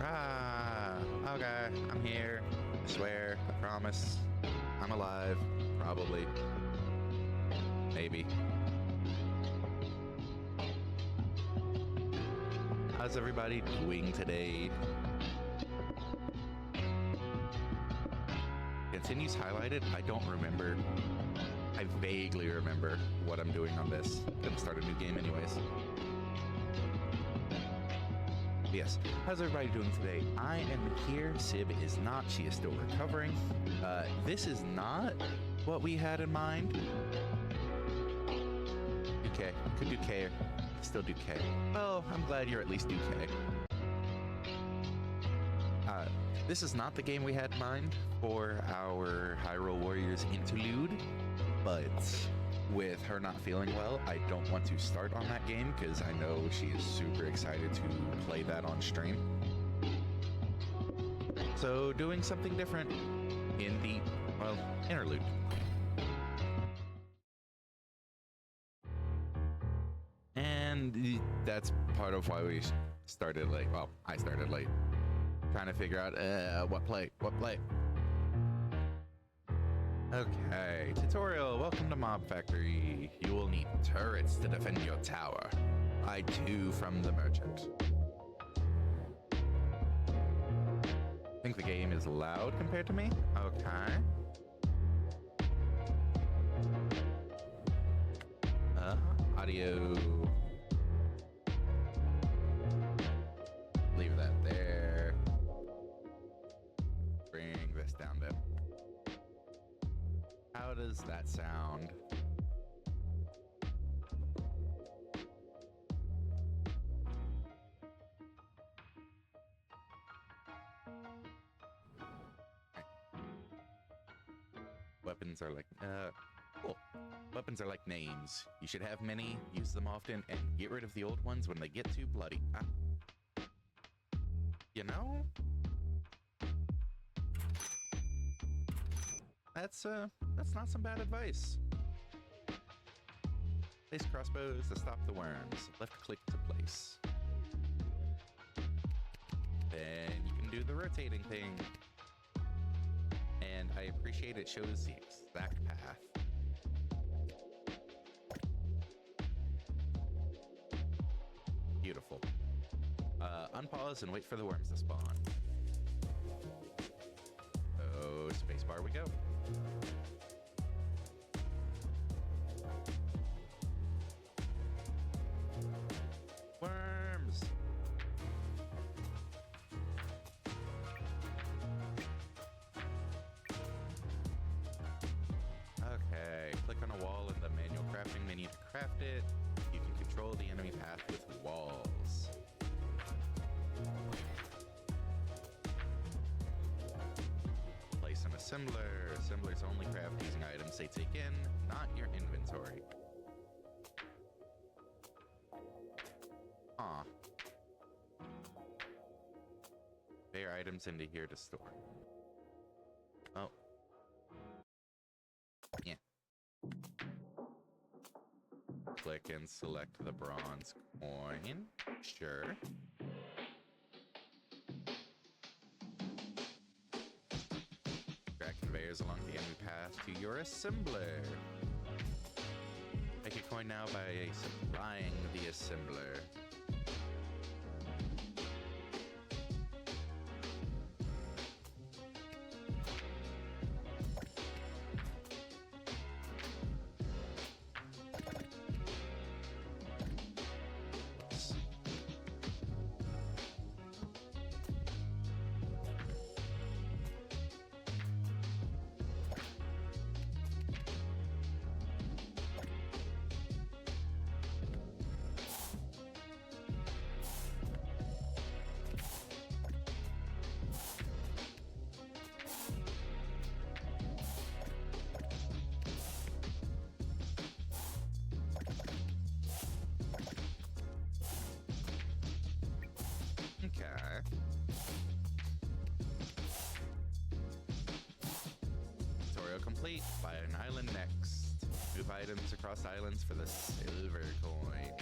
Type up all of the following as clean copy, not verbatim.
Ah, okay, I'm here. I swear, I promise. I'm alive. Probably. Maybe. How's everybody doing today? Continues highlighted? I don't remember. I vaguely remember what I'm doing on this. Gonna start a new game anyways. Yes. How's everybody doing today? I am here. Sib is not. She is still recovering. This is not what we had in mind. Do K. Could do K. Still do K. Well, I'm glad you're at least do K. This is not the game we had in mind for our Hyrule Warriors Interlude, but with her not feeling well, I don't want to start on that game because I know she is super excited to play that on stream. So doing something different in the, well, Interlude. And that's part of why we started late. Well, I started late. Trying to figure out what play. Okay, tutorial. Welcome to Mob Factory. You will need turrets to defend your tower. Buy 2 from the merchant. I think the game is loud compared to me. Okay. Audio. Leave that there. Bring this down then. How does that sound? Weapons are like, cool. Weapons are like names. You should have many, use them often, and get rid of the old ones when they get too bloody. You know? That's not some bad advice. Place crossbows to stop the worms. Left click to place. Then you can do the rotating thing. And I appreciate it shows the exact path. Beautiful. Unpause and wait for the worms to spawn. Oh, spacebar we go. Worms! Okay, click on a wall in the manual crafting menu to craft it. You can control the enemy path with walls. Place an assembler. Assemblers only craft using items they take in, not your inventory. Aw. Conveyor items into here to store. Oh. Yeah. Click and select the bronze coin. Sure. Drag conveyors along the enemy path to your assembler. Make a coin now by supplying the assembler. Okay. Tutorial complete. Buy an island next. Move items across islands for the silver coin.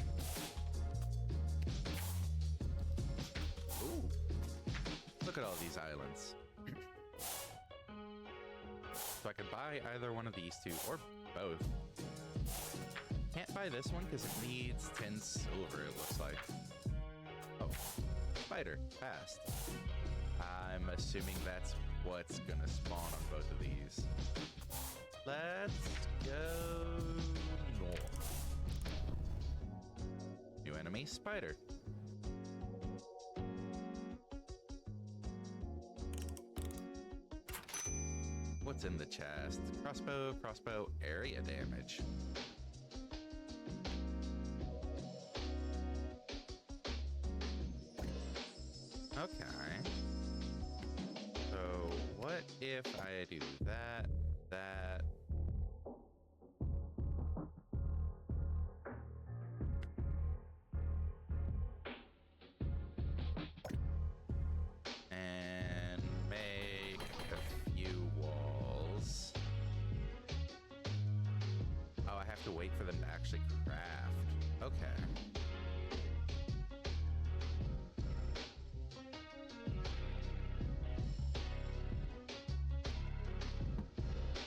Ooh. Look at all these islands. So I could buy either one of these two, or both. Can't buy this one because it needs 10 silver, it looks like. Oh, spider, fast. I'm assuming that's what's gonna spawn on both of these. Let's go north. New enemy, spider. What's in the chest? Crossbow, area damage. Okay. So what if I do that, and make a few walls? Oh, I have to wait for them to actually craft. Okay.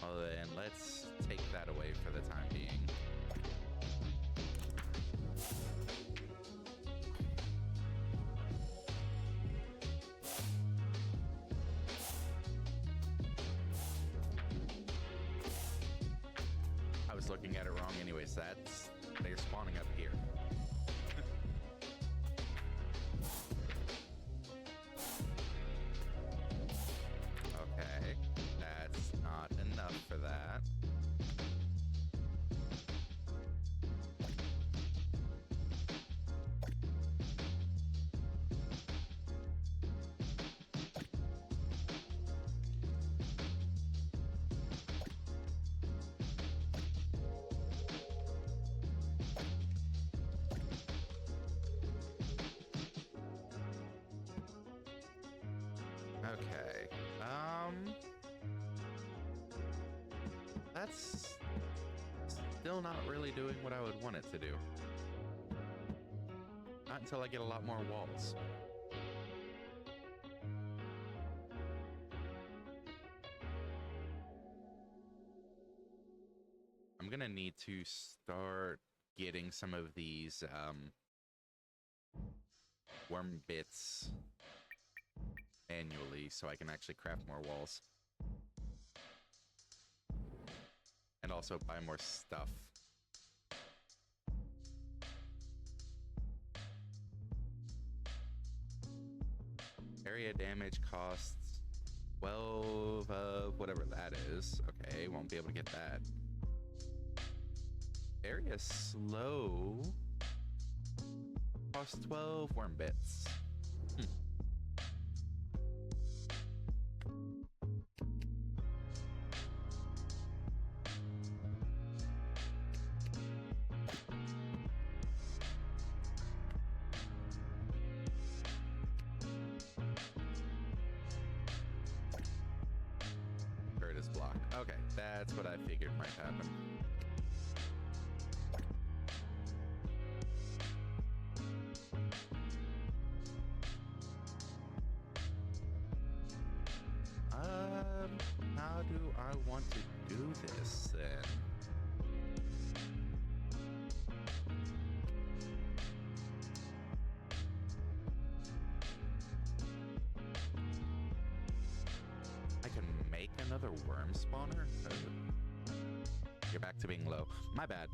Well then, let's take that away for the time being. I was looking at it wrong anyways. They're spawning up here. Okay, that's not enough for that. Okay. That's still not really doing what I would want it to do. Not until I get a lot more walls. I'm gonna need to start getting some of these worm bits annually so I can actually craft more walls. And also buy more stuff. Area damage costs 12 of whatever that is. Okay, won't be able to get that. Area slow costs 12 worm bits. Curtis block. Okay, that's what I figured might happen. How do I want to do this then? I can make another worm spawner? You're back to being low. My bad.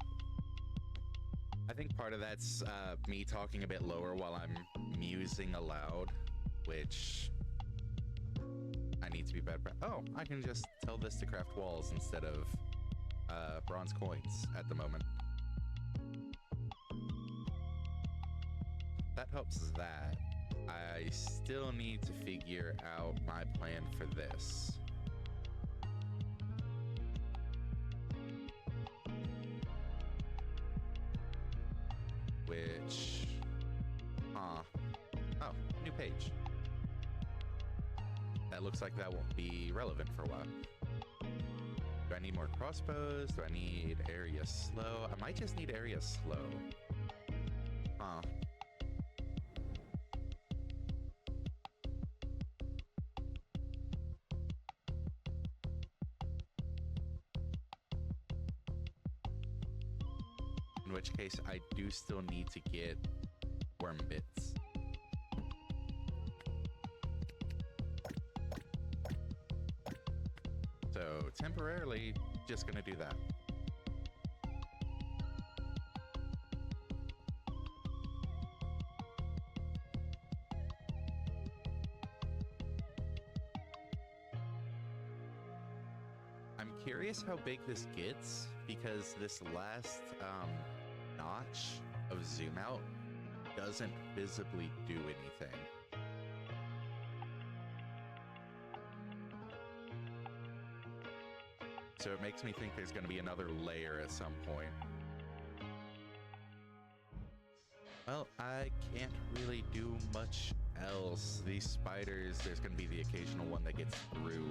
I think part of that's me talking a bit lower while I'm musing aloud, which I need to be better. Oh, I can just tell this to craft walls instead of bronze coins at the moment. That helps that. I still need to figure out my plan for this. Which... Oh, new page. That looks like that won't be relevant for a while. Do I need more crossbows? Do I need area slow? I might just need area slow. Huh. in which case I do still need to get worm bits. So temporarily, just gonna do that. I'm curious how big this gets, because this last notch of zoom out doesn't visibly do anything. So it makes me think there's going to be another layer at some point. Well, I can't really do much else. These spiders, there's going to be the occasional one that gets through.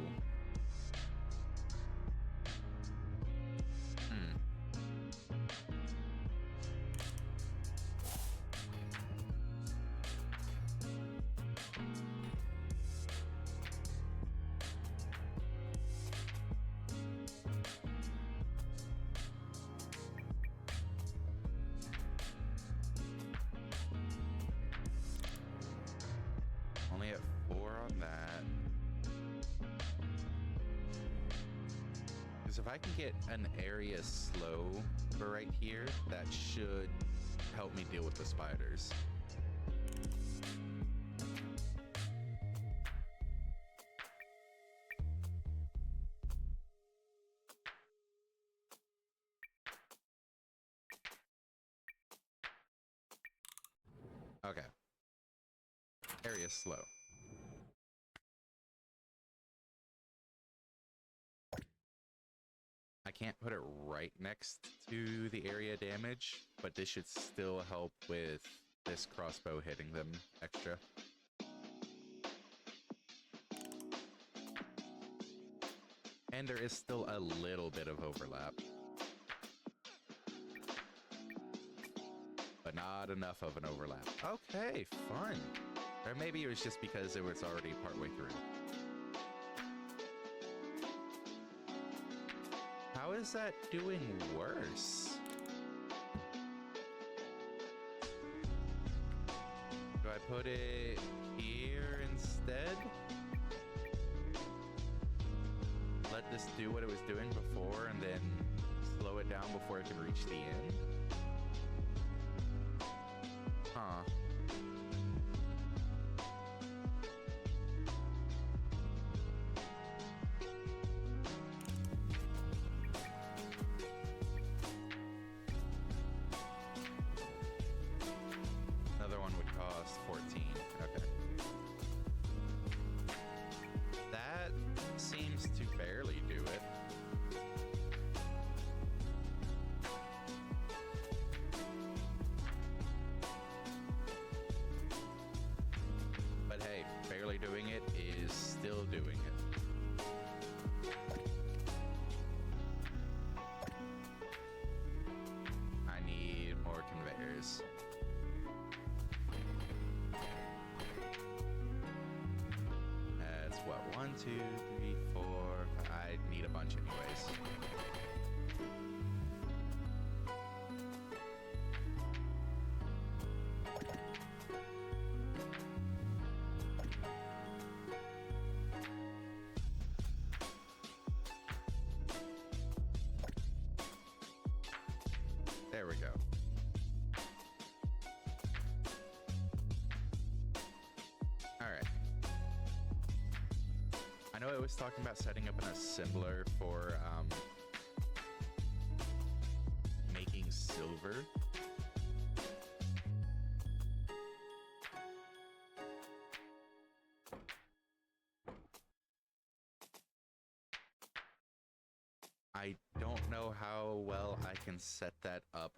Only at 4 on that. Because if I can get an area slow for right here, that should help me deal with the spiders. Okay. Area slow. I can't put it right next to the area damage, but this should still help with this crossbow hitting them extra. And there is still a little bit of overlap. But not enough of an overlap. Okay, fun. Or maybe it was just because it was already partway through. How is that doing worse? Do I put it here instead? Let this do what it was doing before and then slow it down before it can reach the end? Huh. Another one would cost 14. Okay. That seems to barely do it. But hey, barely doing it is still doing it. I need more conveyors. That's what, 1, 2, 3, 4. I need a bunch anyways. There we go. All right. I know I was talking about setting up an assembler for making silver. I don't know how well I can set that up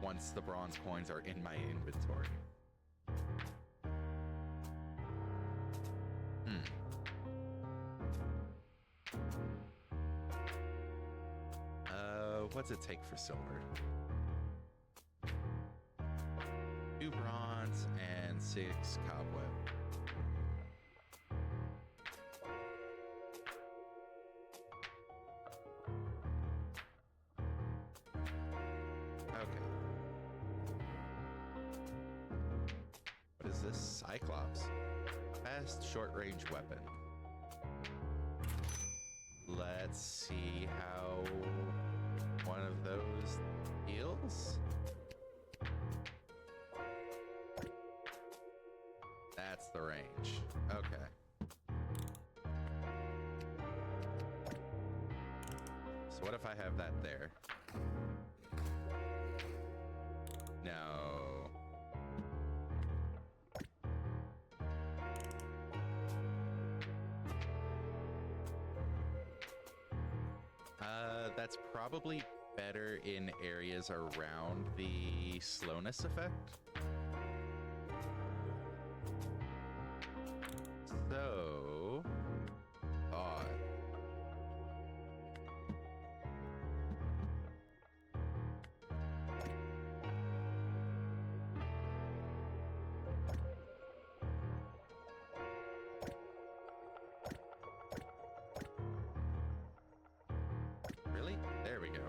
once the bronze coins are in my inventory. What's it take for silver? 2 bronze and 6 cobweb. this? Cyclops. Fast short-range weapon. Let's see how one of those heals. That's the range. Okay. So what if I have that there? No. That's probably better in areas around the slowness effect. So, thought. Really? There we go.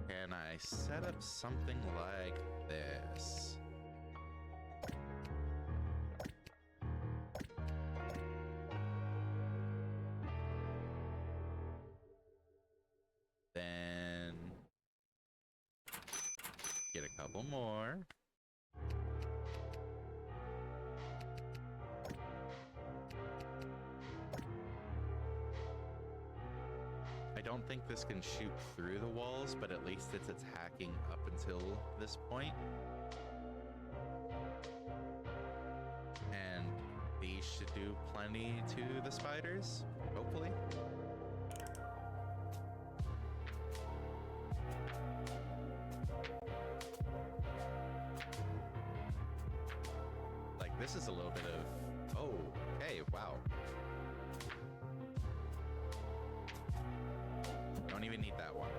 Can I set up something like this? Then get a couple more. I don't think this can shoot through the walls, but at least it's attacking up until this point. And these should do plenty to the spiders, hopefully. Like, this is a little bit of... Oh, hey, wow. Don't even need that one.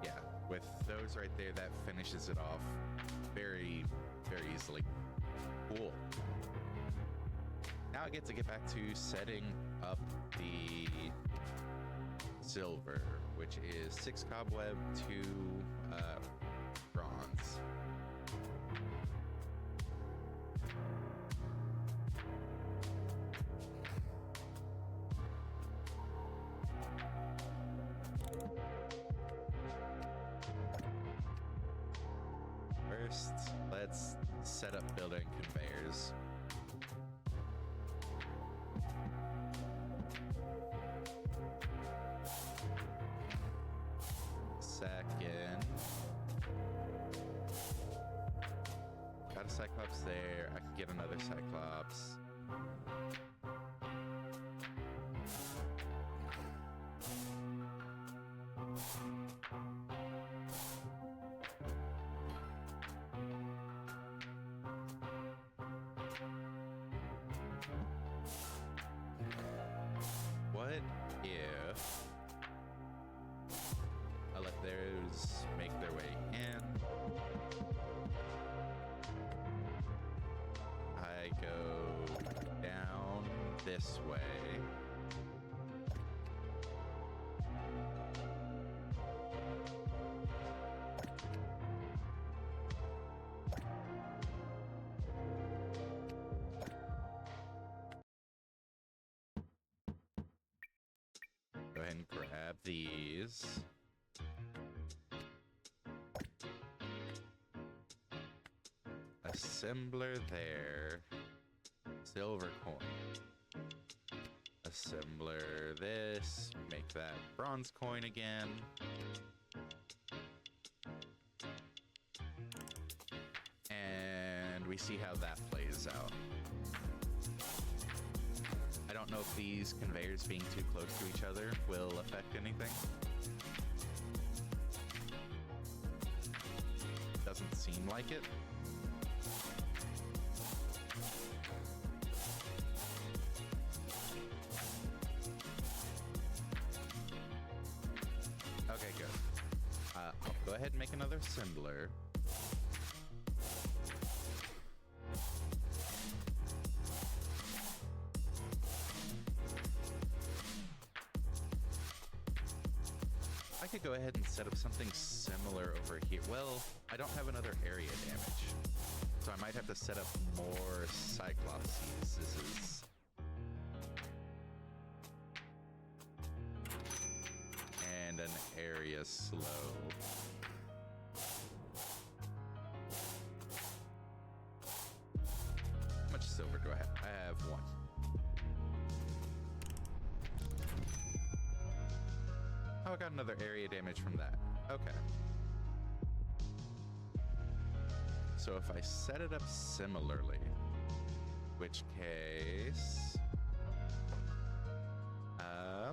Yeah, with those right there, that finishes it off very, very easily. Cool. Now I get to get back to setting up the silver, which is 6 cobweb, 2 bronze. First, let's set up building conveyors. Second, got a Cyclops there. I can get another Cyclops. What if I let those make their way in? I go down this way. Go ahead and grab these. Assembler there. Silver coin. Assembler this. Make that bronze coin again. And we see how that plays out. I don't know if these conveyors being too close to each other will affect anything. Doesn't seem like it. Okay, good. I'll go ahead and make another assembler. could go ahead and set up something similar over here. Well, I don't have another area damage, so I might have to set up more Cyclopses. And an area slow. How much silver do I have? I have one. Oh, I got another area damage from that. Okay. So if I set it up similarly, which case, I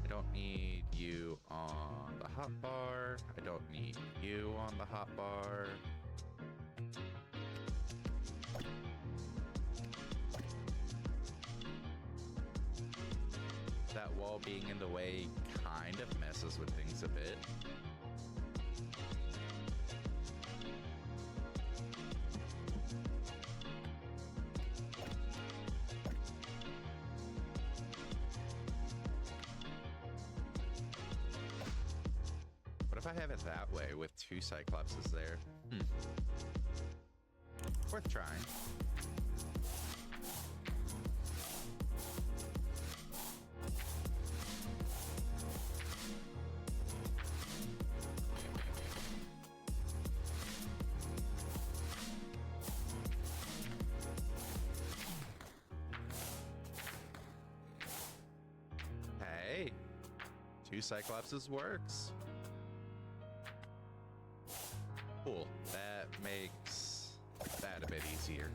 don't need you on the hotbar. I don't need you on the hotbar. That wall being in the way kind of messes with things a bit. What if I have it that way with two Cyclopses there? Worth trying. Hey, two Cyclopses works. Cool. That makes that a bit easier.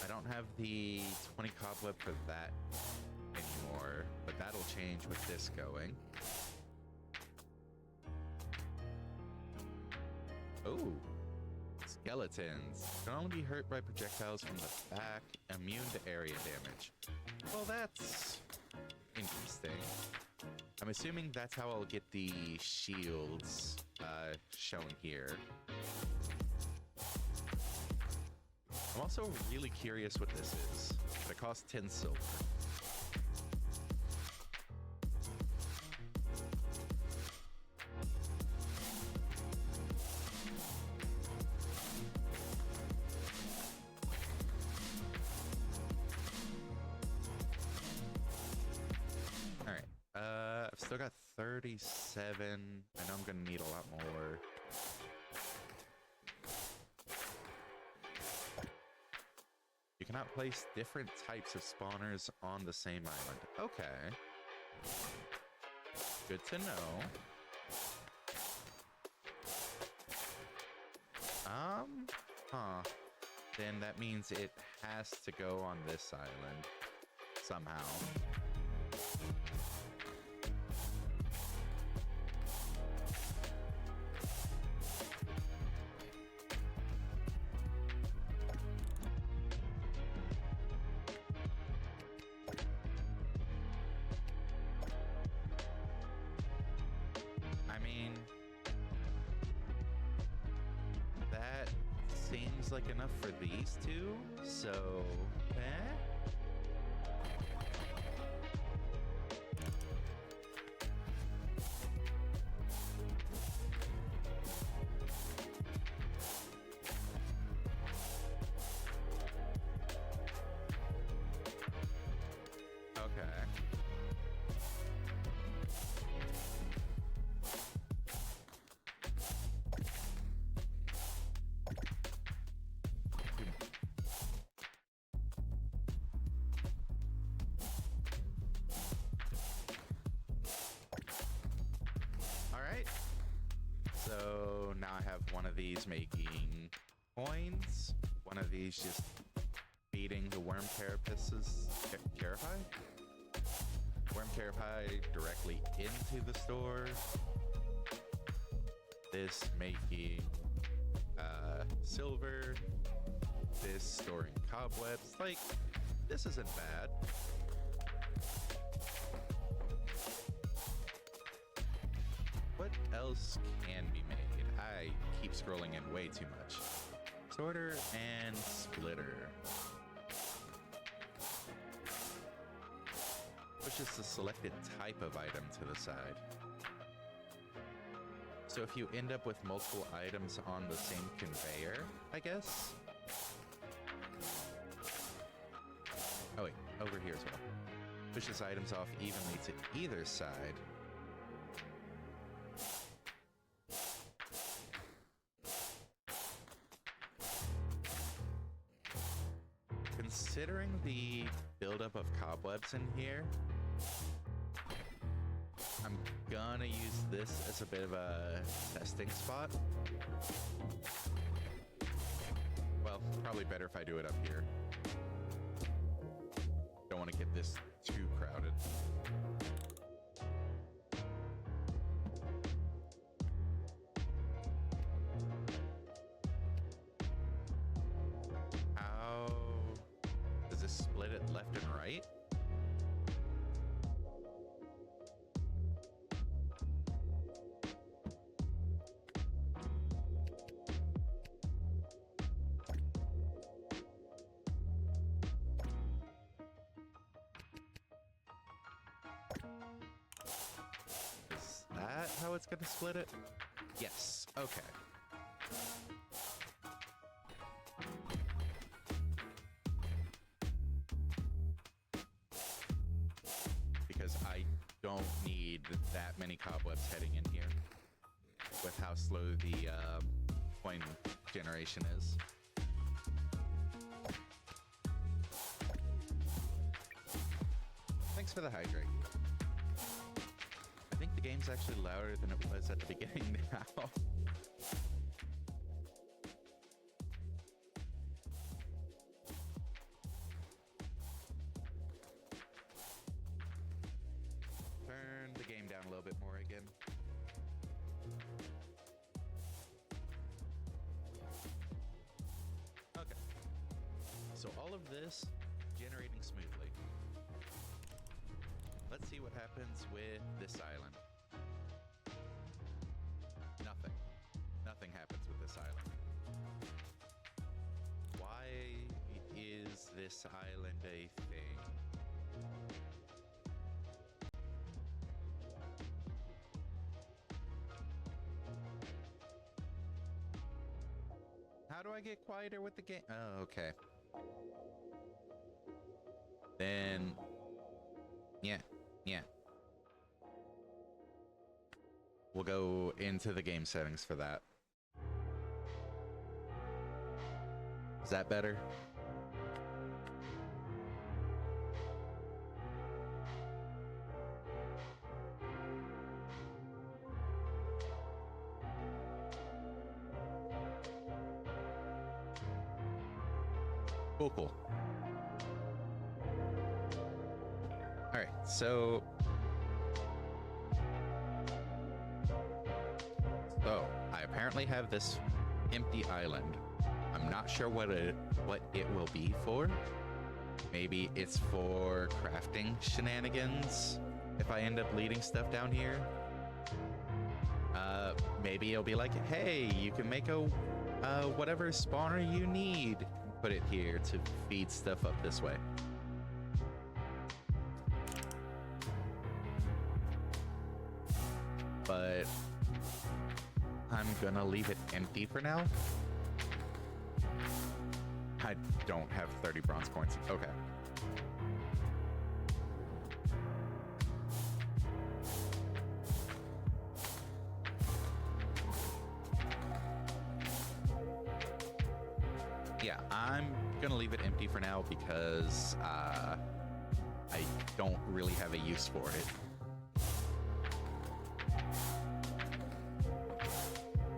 I don't have the 20 cobweb for that anymore, but that'll change with this going. Oh, skeletons can only be hurt by projectiles from the back, immune to area damage. Well, that's interesting. I'm assuming that's how I'll get the shields shown here. I'm also really curious what this is. It costs 10 silver. Still got 37. I know I'm gonna need a lot more. You cannot place different types of spawners on the same island. Okay. Good to know. Then that means it has to go on this island somehow. Like enough for these two, so now I have one of these making coins, one of these just feeding the worm carapaces, worm carapace directly into the store. This making silver, this storing cobwebs. Like, this isn't bad. What else can be made? I keep scrolling in way too much. sorter and splitter. Pushes the selected type of item to the side. So if you end up with multiple items on the same conveyor, I guess? Oh wait, over here as well. Pushes items off evenly to either side. Considering the buildup of cobwebs in here, I'm gonna use this as a bit of a testing spot. Well, probably better if I do it up here. Don't want to get this too crowded. How does this split it left and right? How it's gonna split it? Yes. Okay. Because I don't need that many cobwebs heading in here with how slow the coin generation is. Thanks for the hydrate. I think the game's actually louder than it was at the beginning now. Turn the game down a little bit more again. Okay. So all of this generating smoothly. Let's see what happens with this island. Nothing. Nothing happens with this island. Why is this island a thing? How do I get quieter with the game? Oh, okay. Then... yeah. We'll go into the game settings for that. Is that better? Cool. All right, so I apparently have this empty island. I'm not sure what it will be for. Maybe it's for crafting shenanigans if I end up leading stuff down here. Maybe it'll be like, hey, you can make a whatever spawner you need. Put it here to feed stuff up this way. But I'm gonna leave it empty for now. I don't have 30 bronze coins. Okay. Yeah, I'm gonna leave it empty for now because I don't really have a use for it.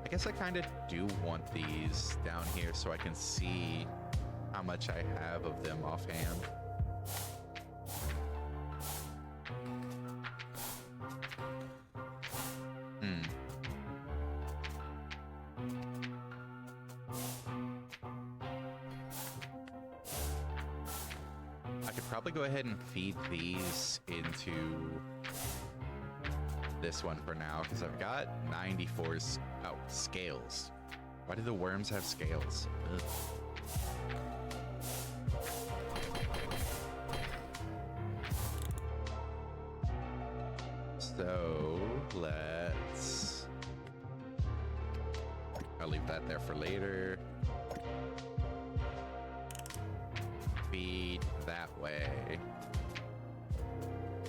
I guess I kind of do want these down here so I can see how much I have of them offhand. I could probably go ahead and feed these into this one for now because I've got 94 scales. Why do the worms have scales? Ugh. So I'll leave that there for later. Feed that way.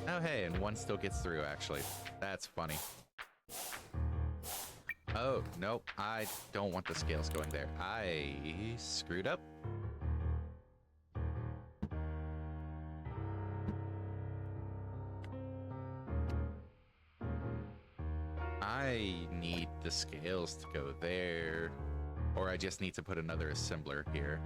Oh, hey, and one still gets through, actually. That's funny. Oh, nope. I don't want the scales going there. I screwed up. I need the scales to go there, or I just need to put another assembler here.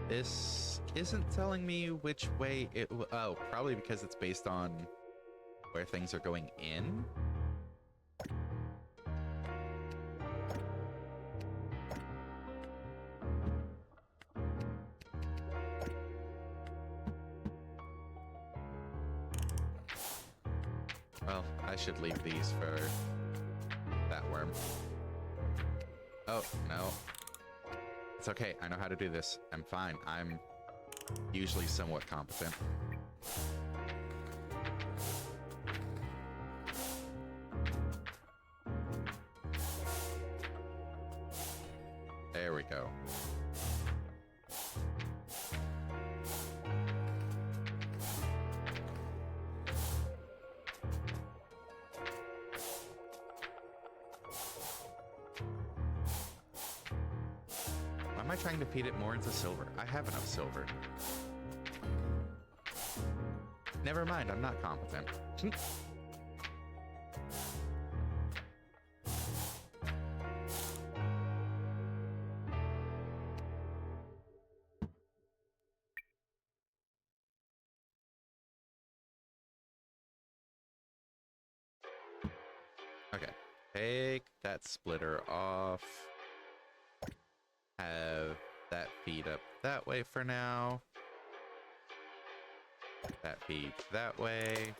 This isn't telling me which way it... Oh, probably because it's based on where things are going in. Well, I should leave these for that worm. Oh, no. It's okay. I know how to do this. I'm fine. I'm usually somewhat competent. There we go. Why am I trying to feed it more into silver? I have enough silver. Never mind, I'm not competent. Okay, take that splitter off. Have that feed up that way for now. That feed that way.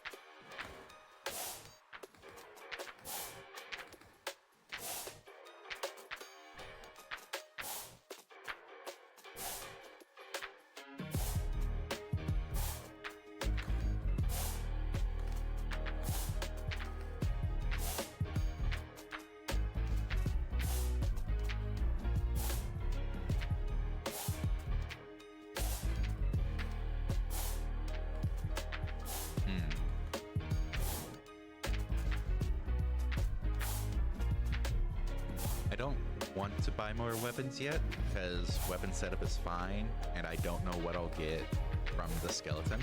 I don't want to buy more weapons yet, because weapon setup is fine, and I don't know what I'll get from the skeleton.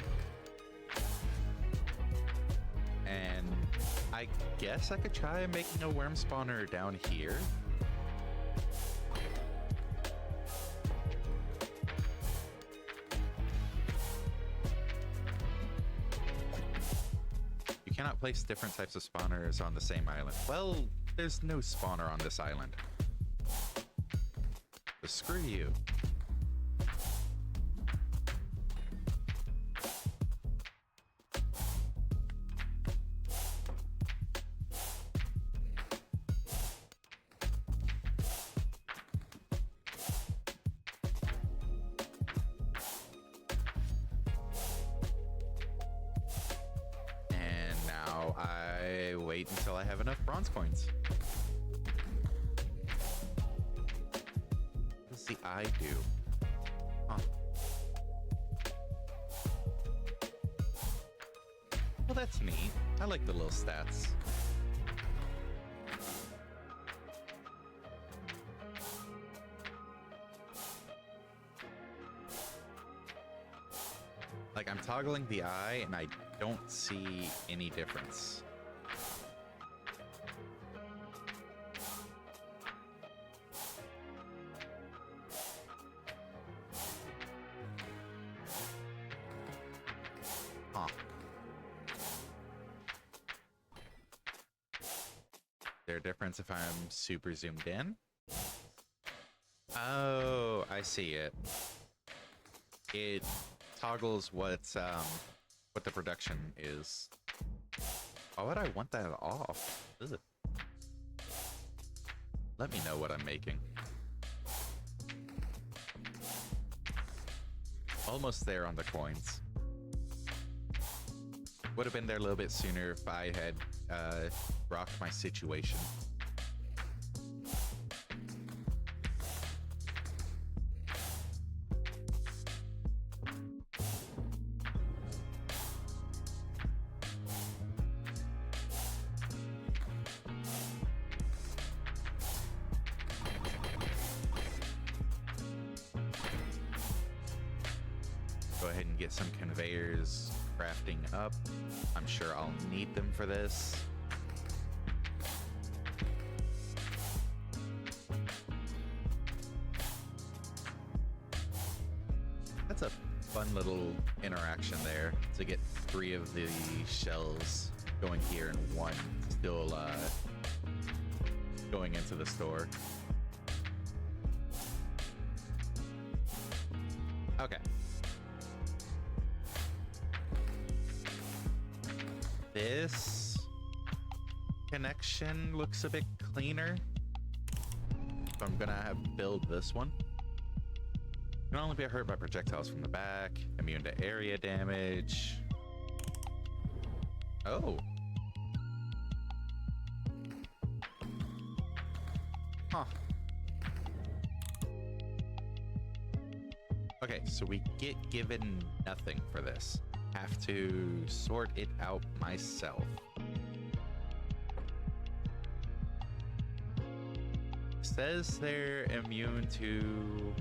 And I guess I could try making a worm spawner down here. You cannot place different types of spawners on the same island. Well, there's no spawner on this island. So screw you. And now I wait until I have enough bronze coins. What does the eye do? Huh. Well, that's neat. I like the little stats. Like, I'm toggling the eye and I don't see any difference. there a difference if I'm super zoomed in? Oh, I see it. It toggles what the production is. Why would I want that off? Ugh. Let me know what I'm making. Almost there on the coins. Would have been there a little bit sooner if I had rocked my situation. Go ahead and get some conveyors crafting up. I'm sure I'll need them for this. That's a fun little interaction there to get 3 of the shells going here and 1 still going into the store. Okay. This connection looks a bit cleaner. So I'm gonna have build this one. Can only be hurt by projectiles from the back. Immune to area damage. Oh. Huh. Okay, so we get given nothing for this. Have to sort it out myself. Says they're immune to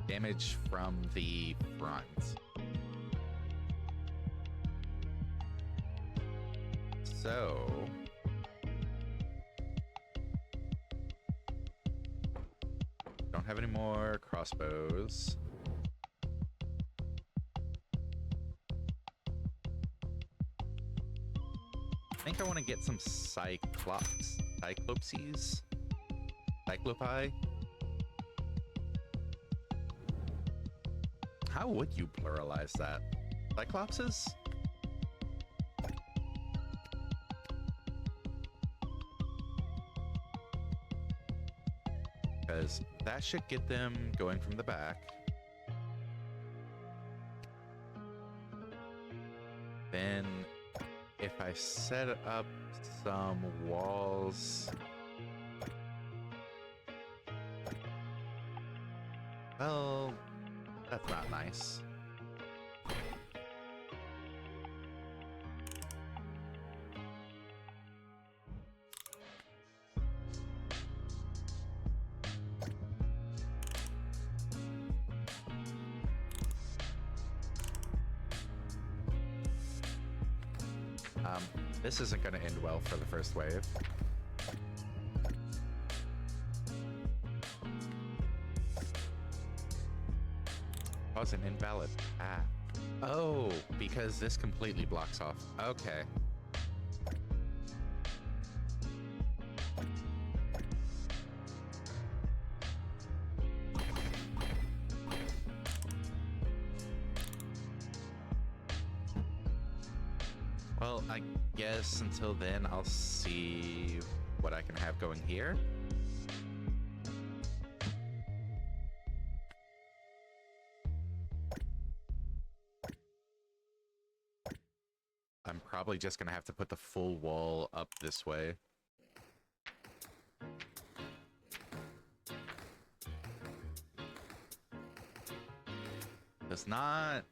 damage from the front. So don't have any more crossbows. I think I want to get some cyclopses? Cyclopi? How would you pluralize that? Cyclopses? Because that should get them going from the back. Then if I set up some walls... Well, that's not nice. This isn't going to end well for the first wave. Was an invalid path. Oh, because this completely blocks off. Okay. Well, I guess until then I'll see what I can have going here. I'm probably just gonna have to put the full wall up this way. Does not...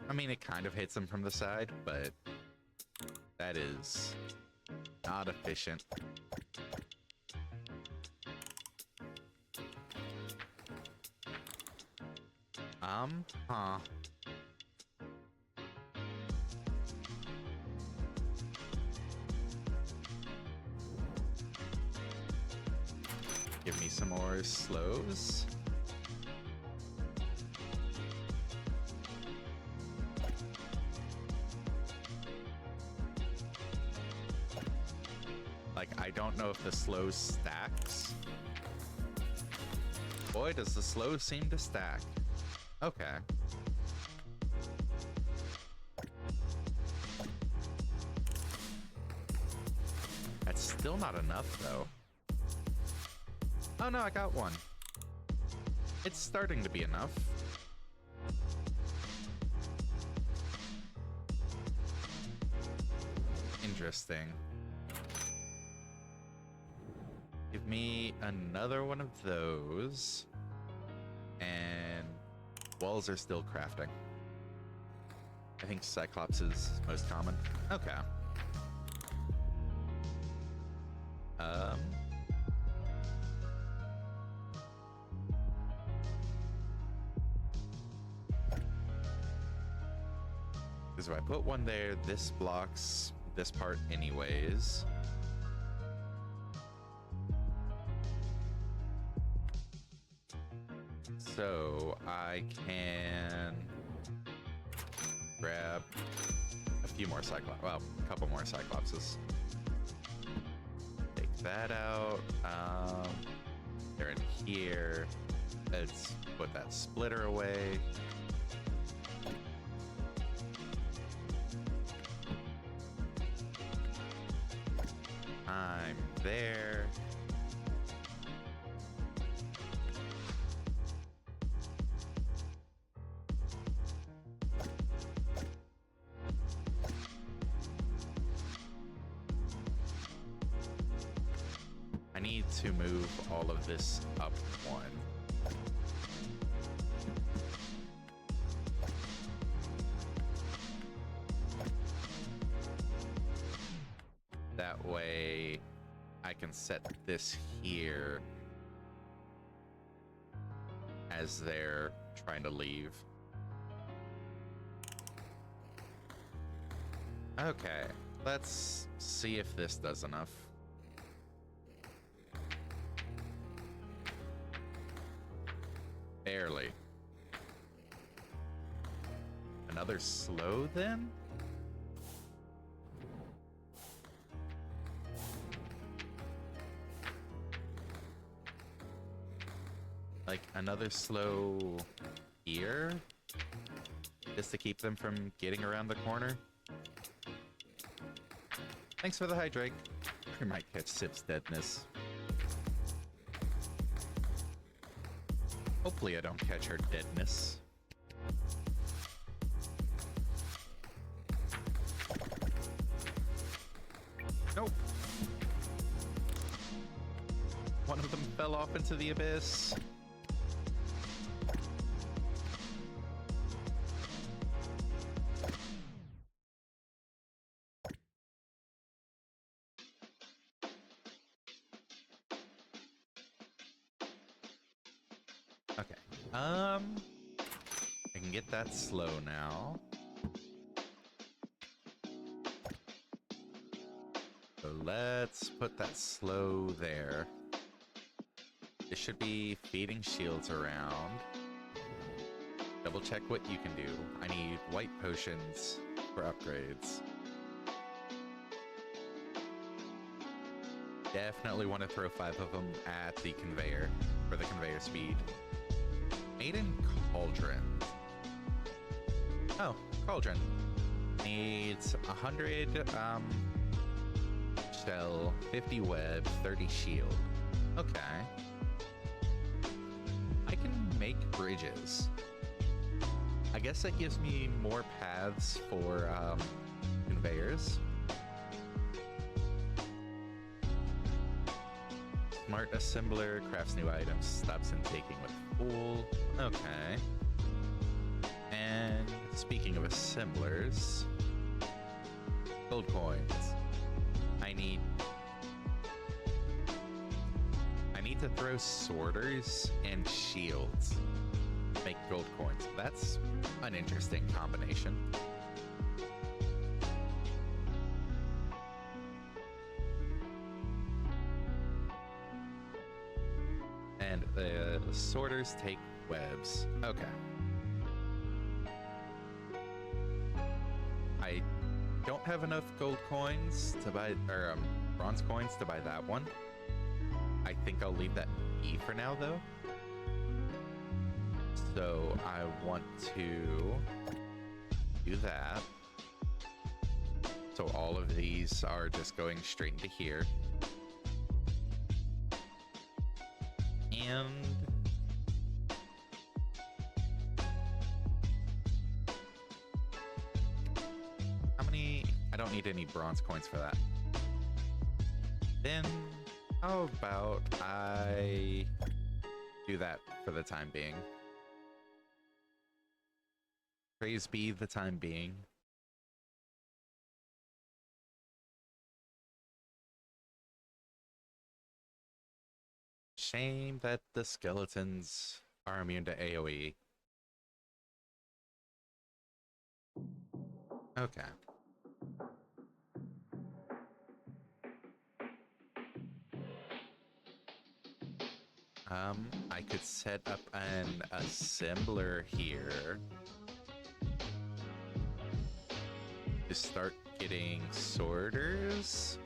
I mean, it kind of hits him from the side, but that is not efficient. Huh. Give me some more slows. I don't know if the slow stacks. Boy, does the slow seem to stack. Okay. That's still not enough, though. Oh no, I got one. It's starting to be enough. Interesting. Give me another one of those. And walls are still crafting. I think Cyclops is most common. Okay. Because if I put one there, this blocks this part anyways. So I can grab a few more Cyclops, well, a couple more Cyclopses. Take that out. They're in here. Let's put that splitter away. I'm there. I need to move all of this up one. That way I can set this here as they're trying to leave. Okay, let's see if this does enough. Barely. Another slow then? Like another slow here? Just to keep them from getting around the corner? Thanks for the hydrate. We might catch Sip's deadness. Hopefully I don't catch her deadness. Nope. One of them fell off into the abyss. Okay. I can get that slow now. So let's put that slow there. There should be feeding shields around. Double check what you can do. I need white potions for upgrades. Definitely want to throw 5 of them at the conveyor for the conveyor speed. Maiden Cauldron. Oh, Cauldron. Needs 100 shell, 50 web, 30 shield. Okay. I can make bridges. I guess that gives me more paths for conveyors. Smart assembler crafts new items, stops in taking with full. Okay. And speaking of assemblers, gold coins. I need to throw sorters and shields. Make gold coins. That's an interesting combination. And the sorters take webs. Okay. I don't have enough gold coins to buy, or bronze coins to buy that one. I think I'll leave that be for now, though. So I want to do that. So all of these are just going straight into here. And how many? I don't need any bronze coins for that. Then how about I do that for the time being? Praise be the time being. Shame that the skeletons are immune to AoE. Okay. I could set up an assembler here to start getting sorters.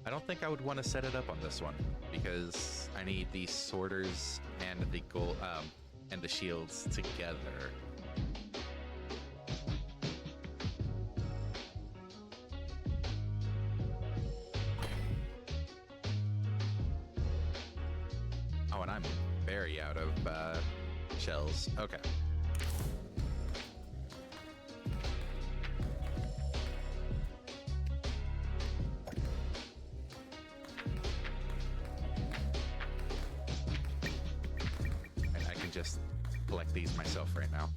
I don't think I would want to set it up on this one because I need the sorters and the gold and the shields together. Oh, and I'm very out of shells. Okay. And I can just collect these myself right now.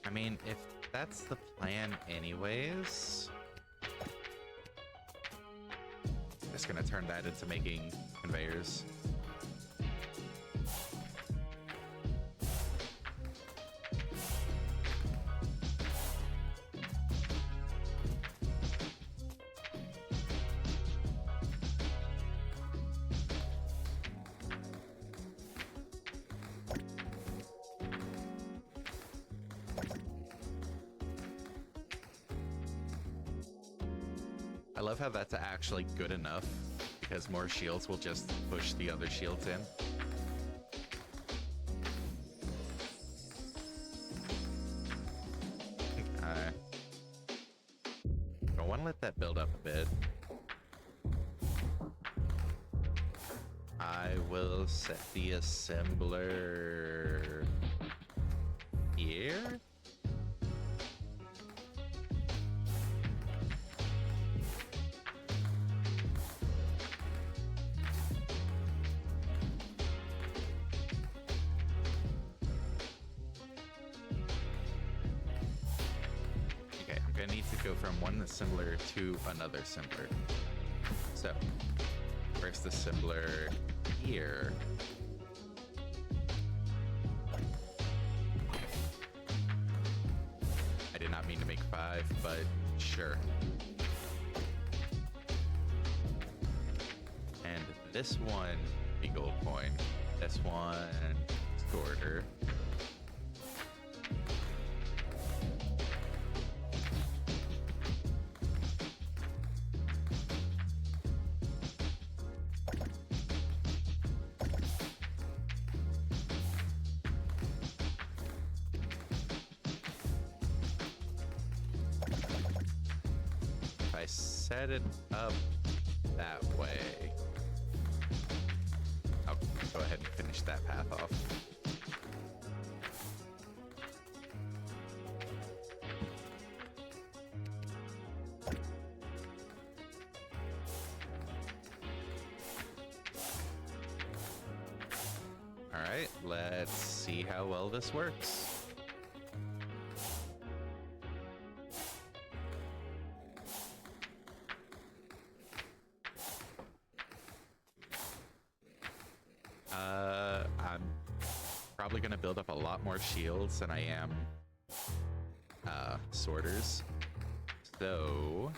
I mean, if that's the plan anyways, I'm just gonna turn that into making conveyors. I love how that's actually good enough, because more shields will just push the other shields in. Okay. I want to let that build up a bit. I will set the assembler here. I need to go from one assembler to another assembler. So, first assembler here. I did not mean to make 5, but sure. And this one, a gold coin. This one, sorter. I set it up that way. I'll go ahead and finish that path off. All right, let's see how well this works. I'm probably going to build up a lot more shields than I am sorters. So...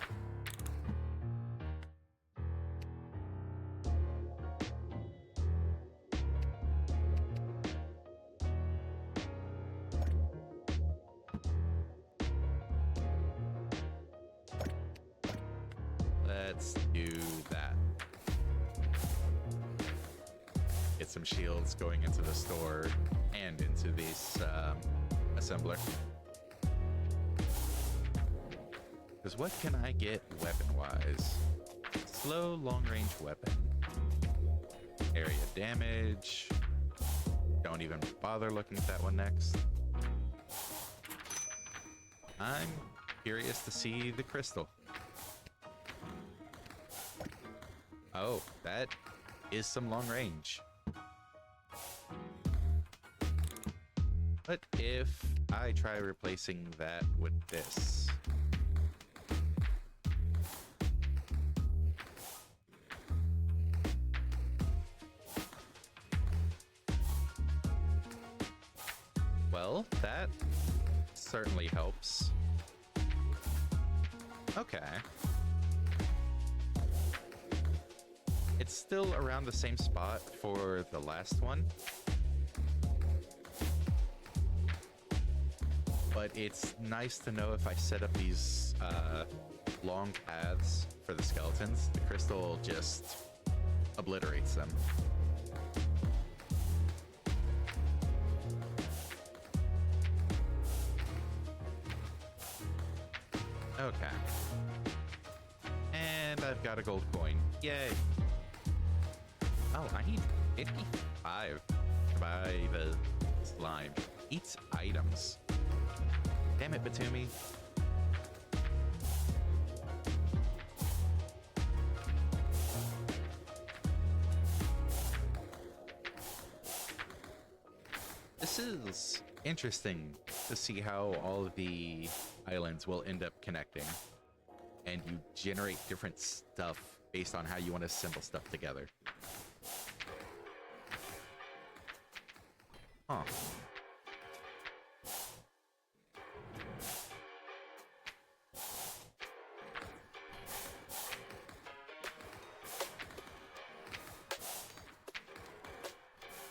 let's do that. Get some shields going into the store and into this assembler. Because what can I get weapon-wise? Slow, long-range weapon. Area damage. Don't even bother looking at that one next. I'm curious to see the crystal. Oh, that is some long range. What if I try replacing that with this? Well, that certainly helps. Okay. It's still around the same spot for the last one. But it's nice to know if I set up these long paths for the skeletons, the crystal just obliterates them. Okay. And I've got a gold coin. Yay. Oh, I need 55 to buy the slime. Eats items. Damn it, Batumi. This is interesting to see how all of the islands will end up connecting. And you generate different stuff based on how you want to assemble stuff together. Huh.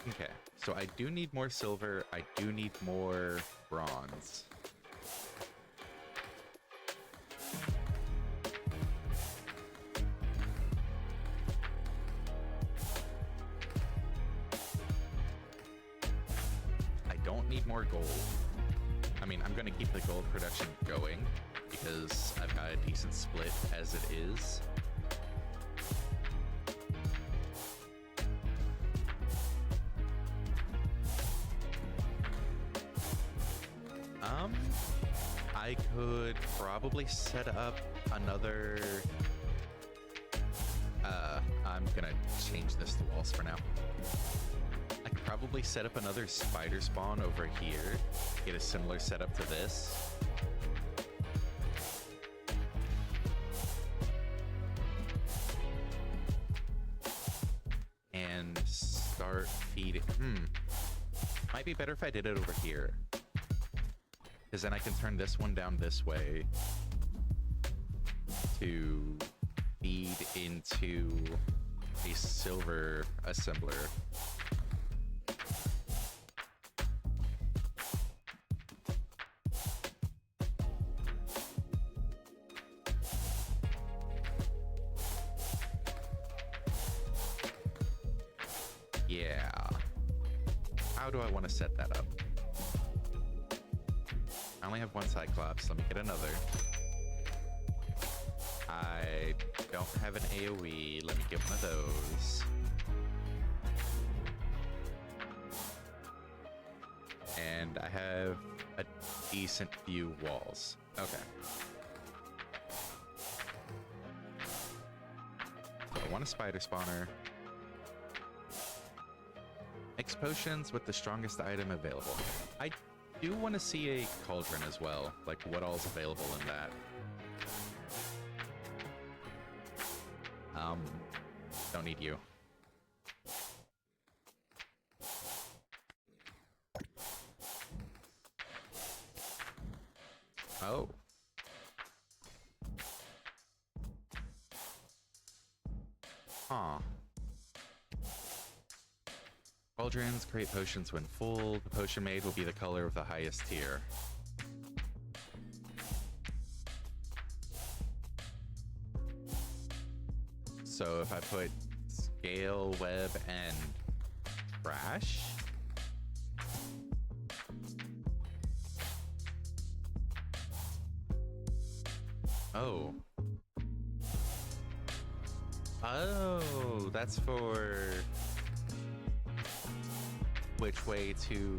Okay, so I do need more silver. I do need more bronze. I don't need more gold. I mean, I'm going to keep the gold production going because I've got a decent split as it is. I could probably set up another... I'm gonna change this to walls for now. I could probably set up another spider spawn over here, get a similar setup to this. And start feeding... Might be better if I did it over here. Because then I can turn this one down this way to feed into a silver assembler. Yeah. How do I want to set that up? I only have one Cyclops. Let me get another. I don't have an AoE. Let me get one of those. And I have a decent few walls. Okay. So I want a spider spawner. Mix potions with the strongest item available. I do want to see a cauldron as well, like what all's available in that. Don't need you. Huh. Cauldrons create potions when full. The potion made will be the color of the highest tier. So if I put scale, web, and trash. Oh. Oh, that's for which way to...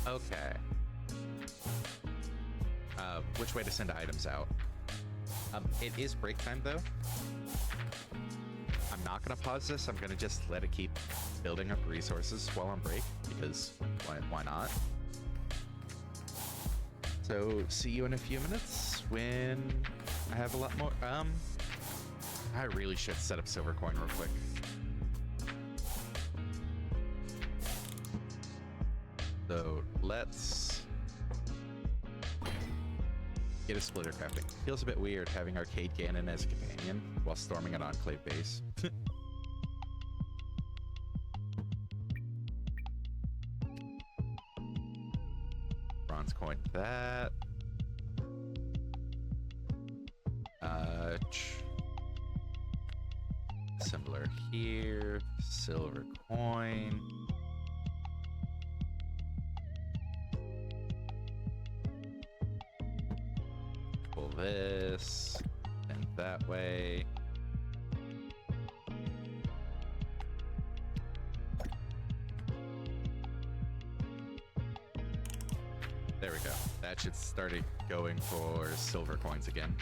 Okay. Which way to send items out. It is break time, though. I'm not going to pause this. I'm going to just let it keep building up resources while on break, because why not? So, see you in a few minutes when I have a lot more. I really should set up silver coin real quick. So, let's get a splitter crafting. Feels a bit weird having Arcade Ganon as a companion while storming an Enclave base. Bronze coin that. Similar here. Silver coin. Pull this and that way. There we go. That should start it going for silver coins again.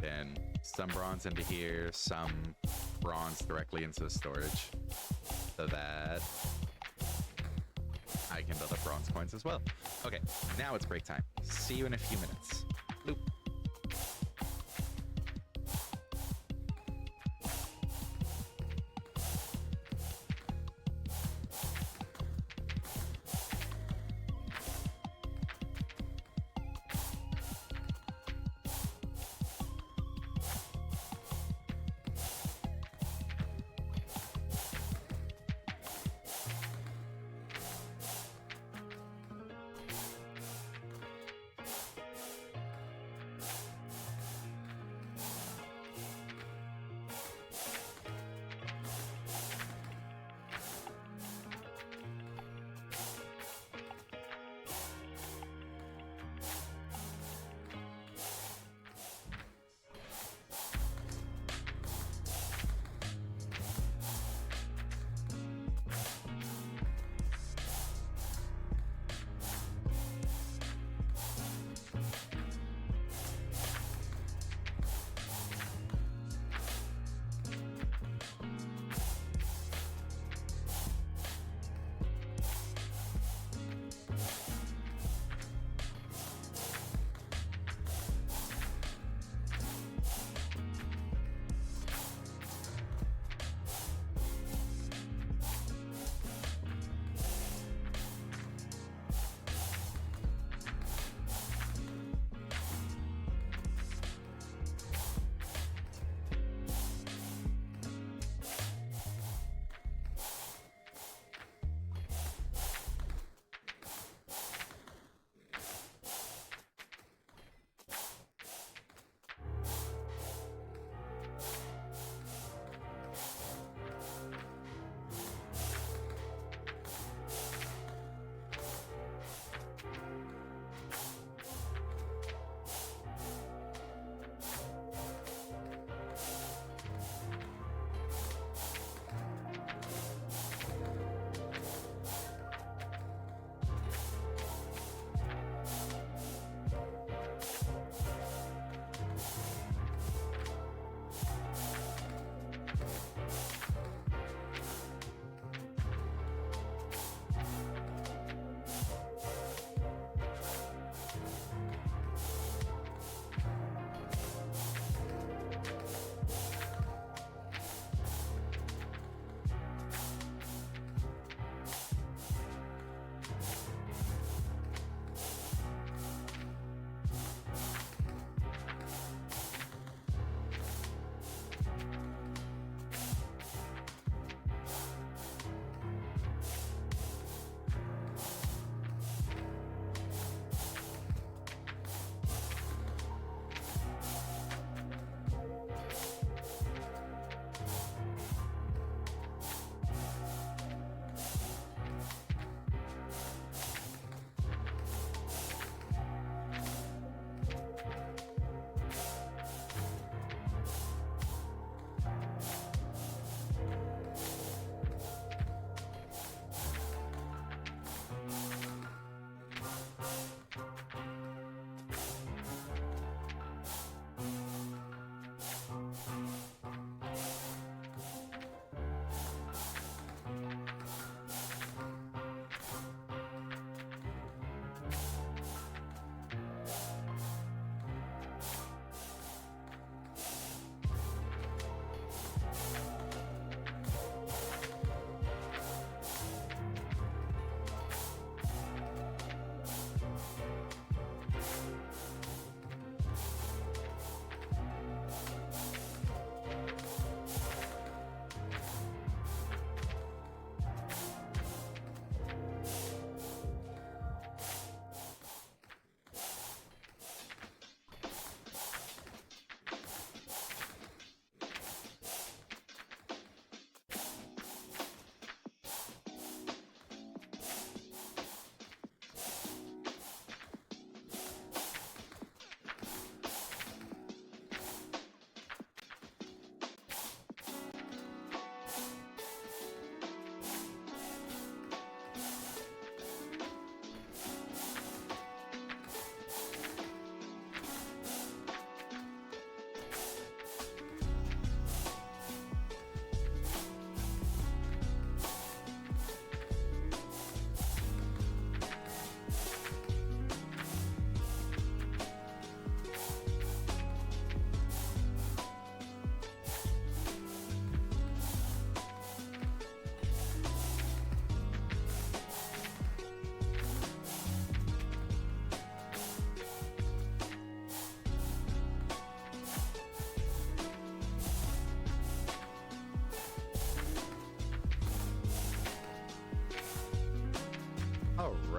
Then some bronze into here, some bronze directly into the storage, so that I can build up bronze coins as well. Okay, now it's break time. See you in a few minutes. Bloop.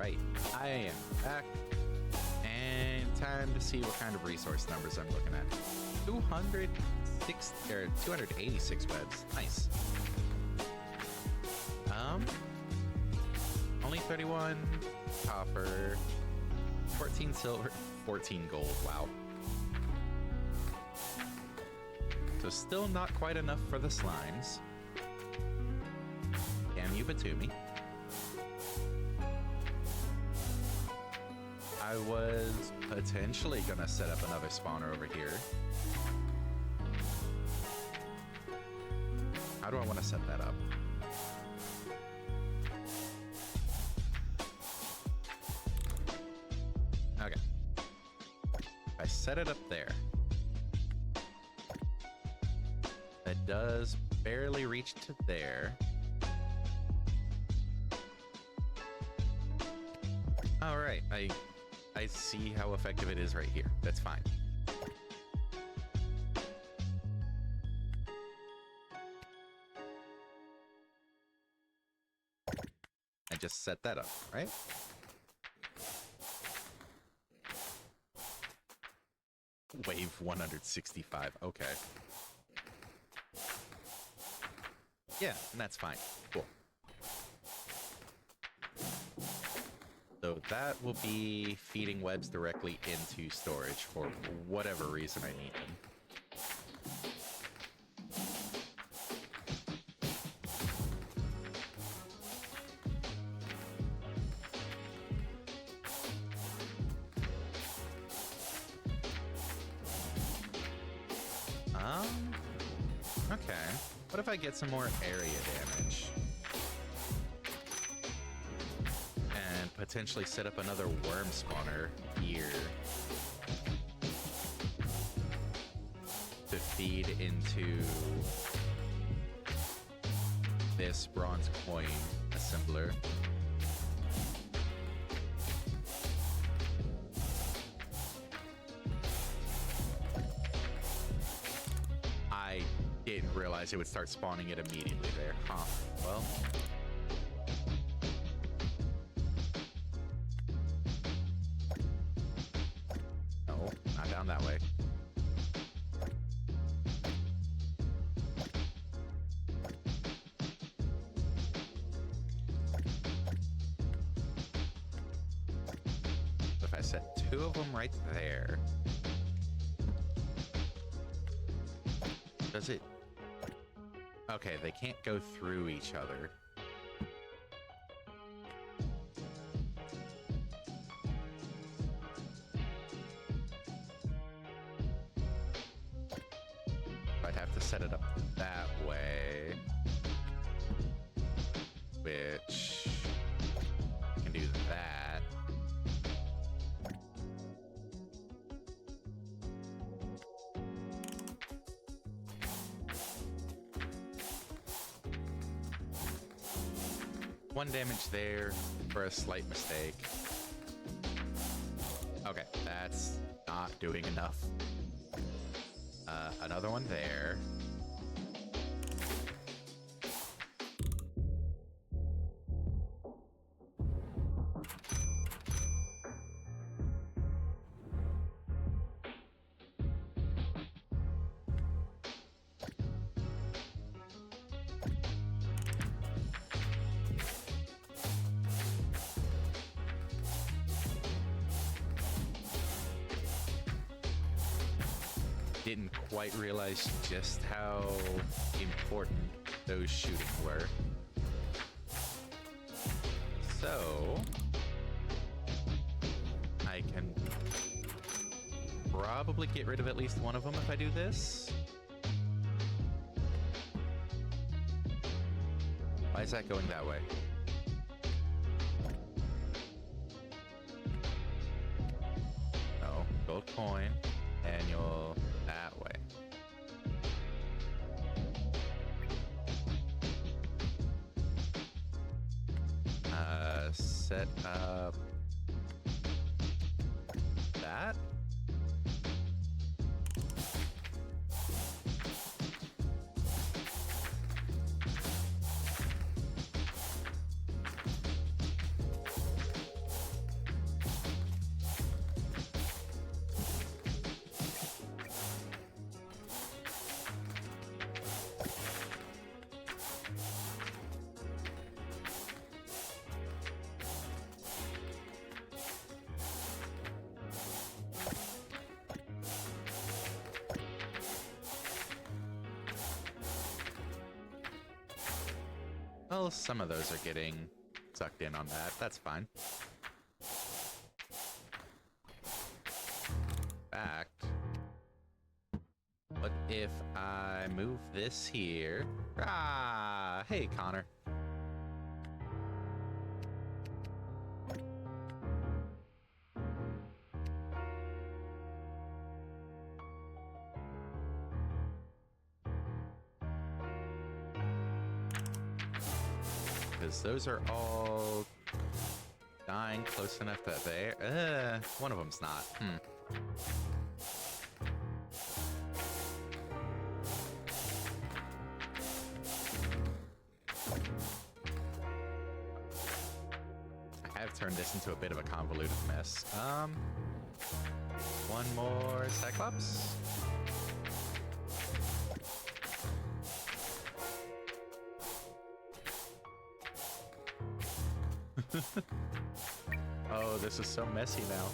Alright, I am back. And time to see what kind of resource numbers I'm looking at. 286 webs. Nice. Only 31 copper, 14 silver, 14 gold. Wow. So still not quite enough for the slimes. Damn you, Batumi. I was potentially gonna set up another spawner over here. How do I want to set that up? Okay. I set it up there. That does barely reach to there. All right, I see how effective it is right here. That's fine. I just set that up, right? Wave 165. Okay. Yeah, and that's fine. Cool. So that will be feeding webs directly into storage for whatever reason I need them. Okay. What if I get some more area damage? And potentially set up another worm spawner here to feed into this bronze coin assembler. I didn't realize it would start spawning it immediately there. Huh. Well. No, not down that way. If I set two of them right there. Does it? Okay, they can't go through each other. I'd have to set it up that way, which I can do that. One damage there for a slight mistake. Okay, that's not doing enough. Another one there. Didn't quite realize just how important those shooting were. So I can probably get rid of at least one of them if I do this. Why is that going that way? No, gold coin, annual. That way. Set up that. Well, some of those are getting sucked in on that. That's fine. In fact, what if I move this here? Ah, hey, Connor. Because those are all dying close enough that they're... one of them's not. I have turned this into a bit of a convoluted mess. One more Cyclops. Oh, this is so messy now.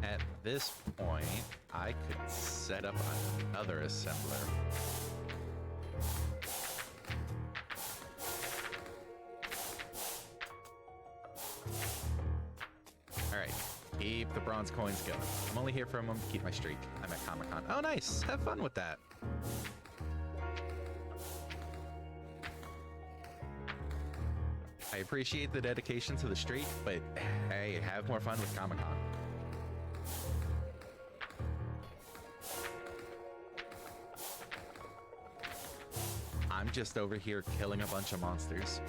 At this point, I could set up another assembler. Alright, keep the bronze coins going. I'm only here for a moment to keep my streak. I'm at Comic-Con. Oh, nice! Have fun with that. I appreciate the dedication to the streak, but hey, have more fun with Comic-Con. I'm just over here killing a bunch of monsters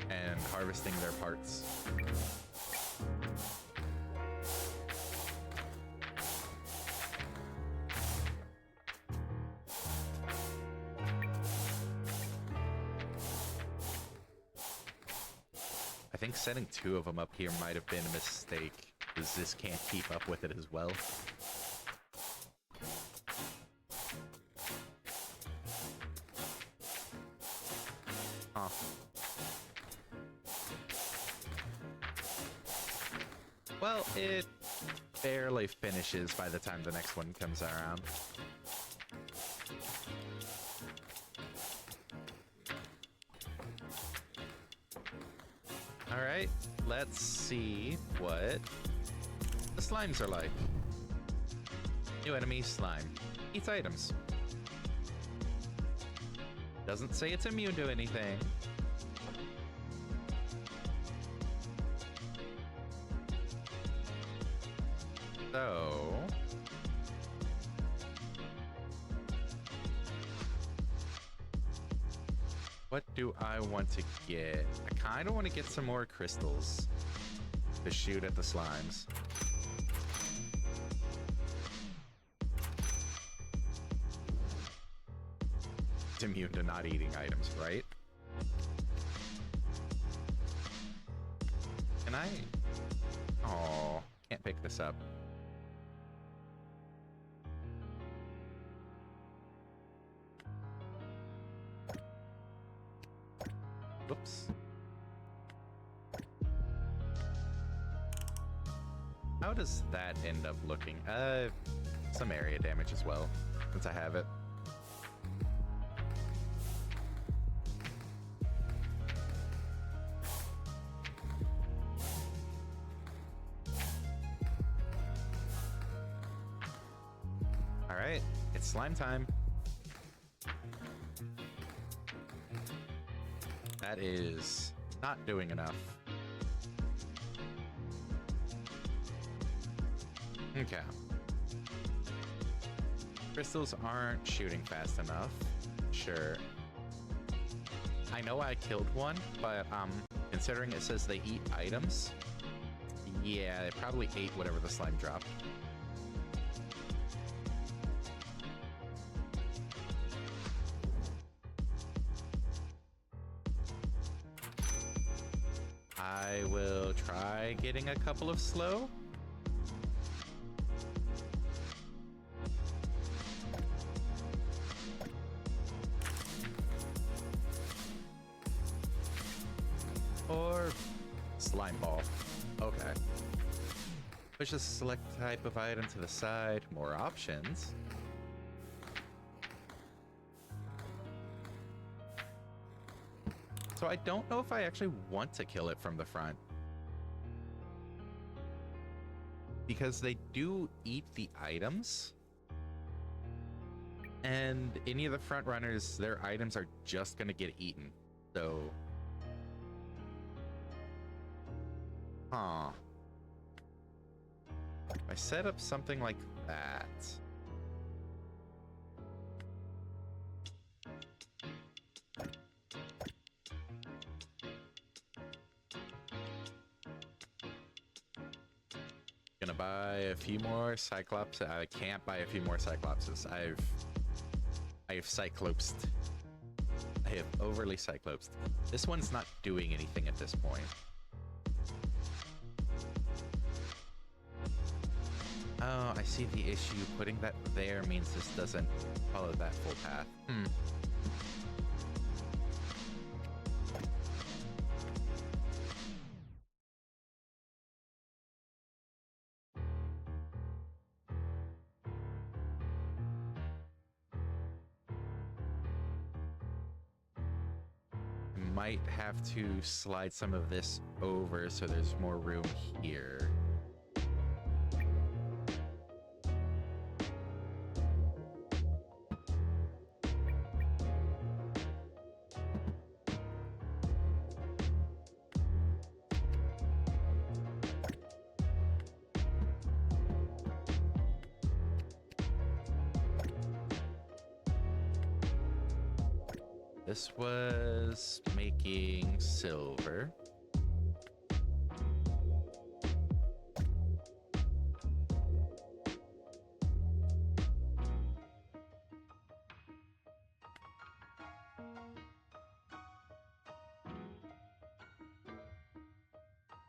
and harvesting their parts. I think setting 2 of them up here might have been a mistake, because this can't keep up with it as well. Huh. Well, it barely finishes by the time the next one comes around. Alright, let's see what the slimes are like. New enemy, slime. Eats items. Doesn't say it's immune to anything. So... what do I want to get? I kind of want to get some more crystals to shoot at the slimes. It's immune to not eating items, right? Can I? Oh, can't pick this up. Whoops. How does that end up looking? Some area damage as well, since I have it. Alright, it's slime time. That is not doing enough. Okay. Crystals aren't shooting fast enough. Sure. I know I killed one, but considering it says they eat items, yeah, it probably ate whatever the slime dropped. I will try getting a couple of slow. Or slime ball. Okay. Push a select type of item to the side. More options. So I don't know if I actually want to kill it from the front. Because they do eat the items. And any of the front runners, their items are just going to get eaten. So... Huh. If I set up something like that... Gonna buy a few more Cyclops. I can't buy a few more Cyclopses. I have Cyclopsed. I have overly Cyclopsed. This one's not doing anything at this point. Oh, I see the issue. Putting that there means this doesn't follow that full path. Might have to slide some of this over so there's more room here. This was making silver.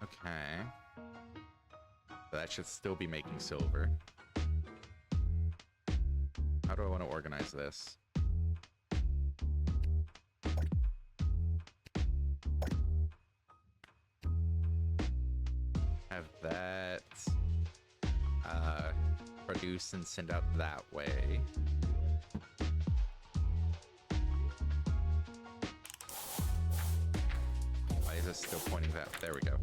Okay. That should still be making silver. How do I want to organize this? Have that produce and send out that way. Why is it still pointing that? There we go.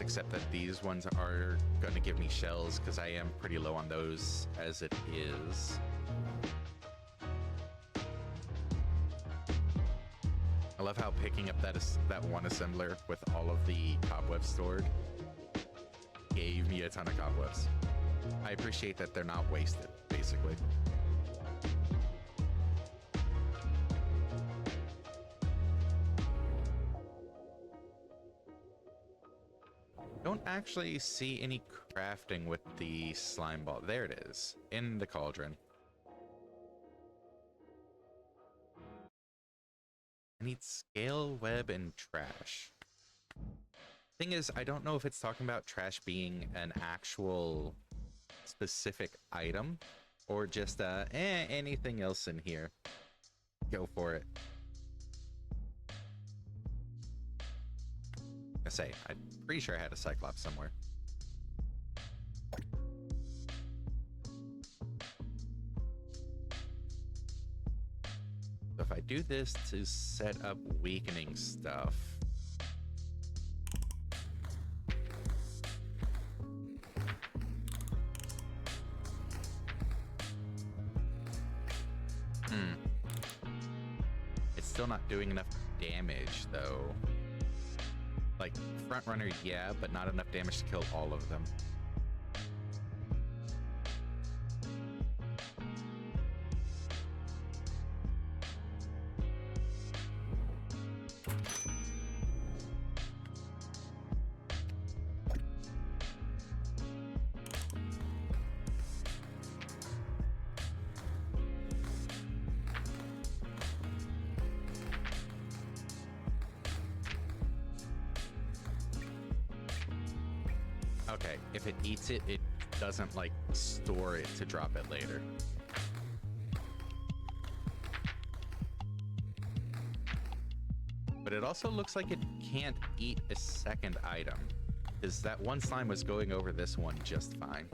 Except that these ones are going to give me shells because I am pretty low on those as it is. I love how picking up that one assembler with all of the cobwebs stored gave me a ton of cobwebs. I appreciate that they're not wasted, basically. Don't actually see any crafting with the slime ball. There it is, in the cauldron. I need scale, web, and trash. Thing is, I don't know if it's talking about trash being an actual specific item or just anything else in here. Go for it. I'm pretty sure I had a Cyclops somewhere. So if I do this to set up weakening stuff, it's still not doing enough damage though. Like, front runner, yeah, but not enough damage to kill all of them. Okay, if it eats it, it doesn't, like, store it to drop it later. But it also looks like it can't eat a second item, because that one slime was going over this one just fine.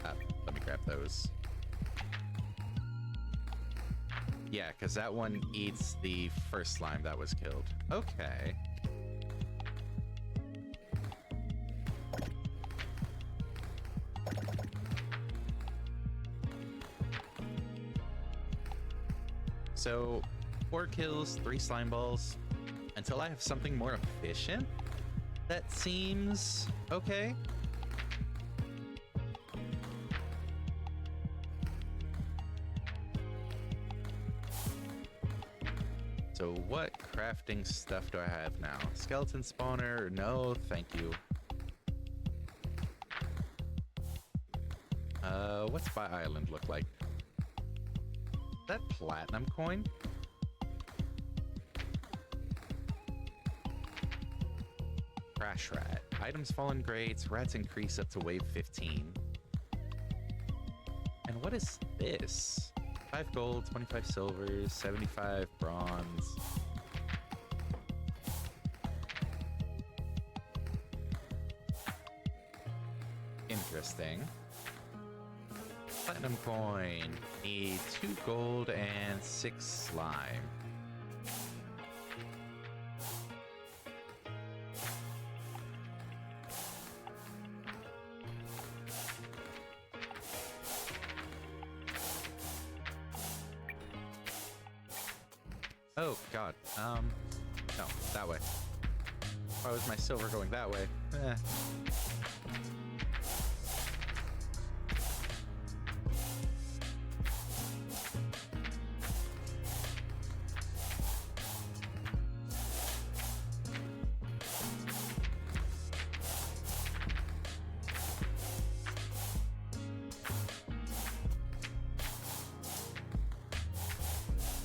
Let me grab those. Yeah, because that one eats the first slime that was killed. Okay. So, 4 kills, 3 slime balls. Until I have something more efficient, that seems okay. So what crafting stuff do I have now? Skeleton spawner? No, thank you. What's my island look like? Is that platinum coin? Crash rat. Items fall in grades. Rats increase up to wave 15. And what is this? 5 gold, 25 silvers, 75 bronze. Interesting. Platinum coin. Need 2 gold and 6 slime. Oh, God. No, that way. Why was my silver going that way? Eh.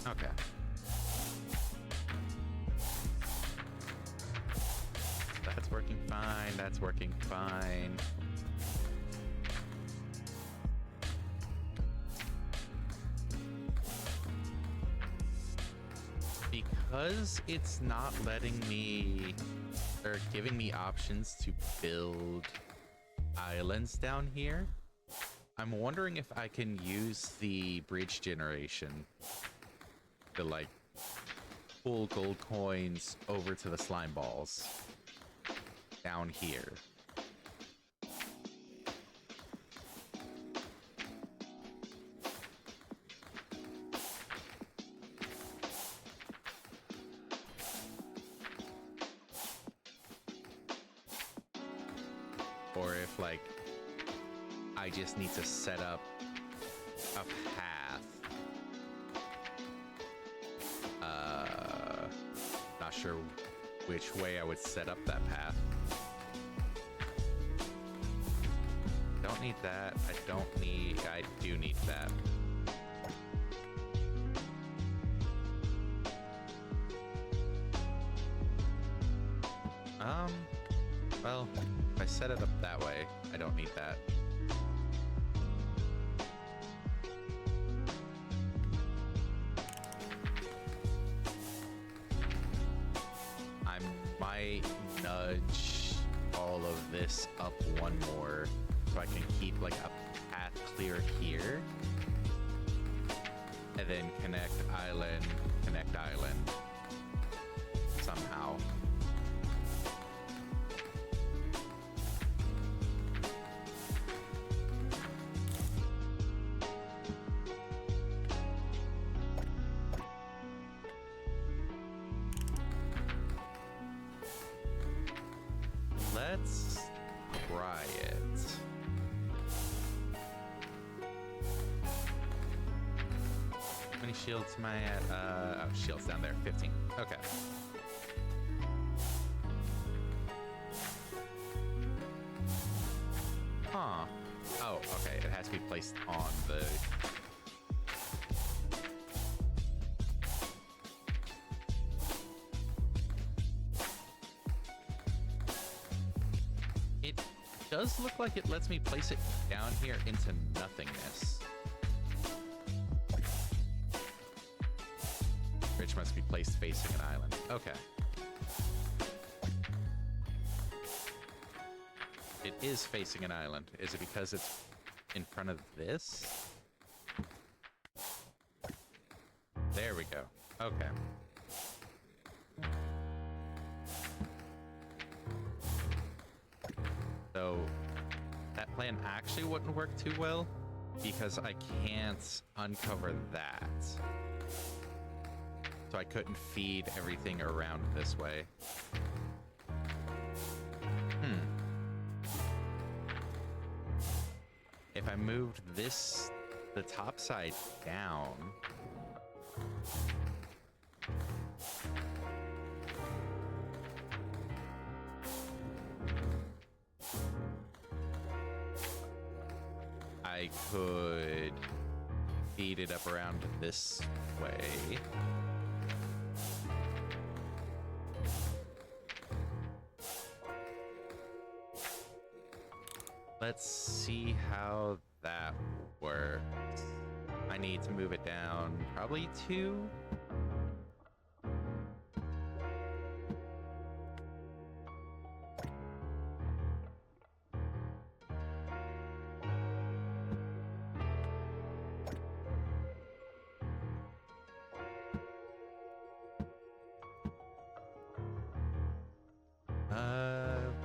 Okay. That's working fine. That's working fine. Because it's not letting me, or giving me options to build islands down here, I'm wondering if I can use the bridge generation to, like, pull gold coins over to the slime balls down here. Or if, like, I just need to set up a path. Not sure which way I would set up that path. Don't need that. I do need that. Well, if I set it up that way, I don't need that. I might nudge all of this up one more so I can keep, like, a path clear here. And then connect island, somehow. Let's try it. How many shields am I at? Oh, shields down there. 15. Okay. Huh. Oh, okay. It has to be placed on the... does look like it lets me place it down here into nothingness. Which must be placed facing an island. Okay. It is facing an island. Is it because it's in front of this? There we go. Okay. So that plan actually wouldn't work too well because I can't uncover that. So I couldn't feed everything around this way. If I moved this, the top side down, I could feed it up around this way. Let's see how that works. I need to move it down probably 2.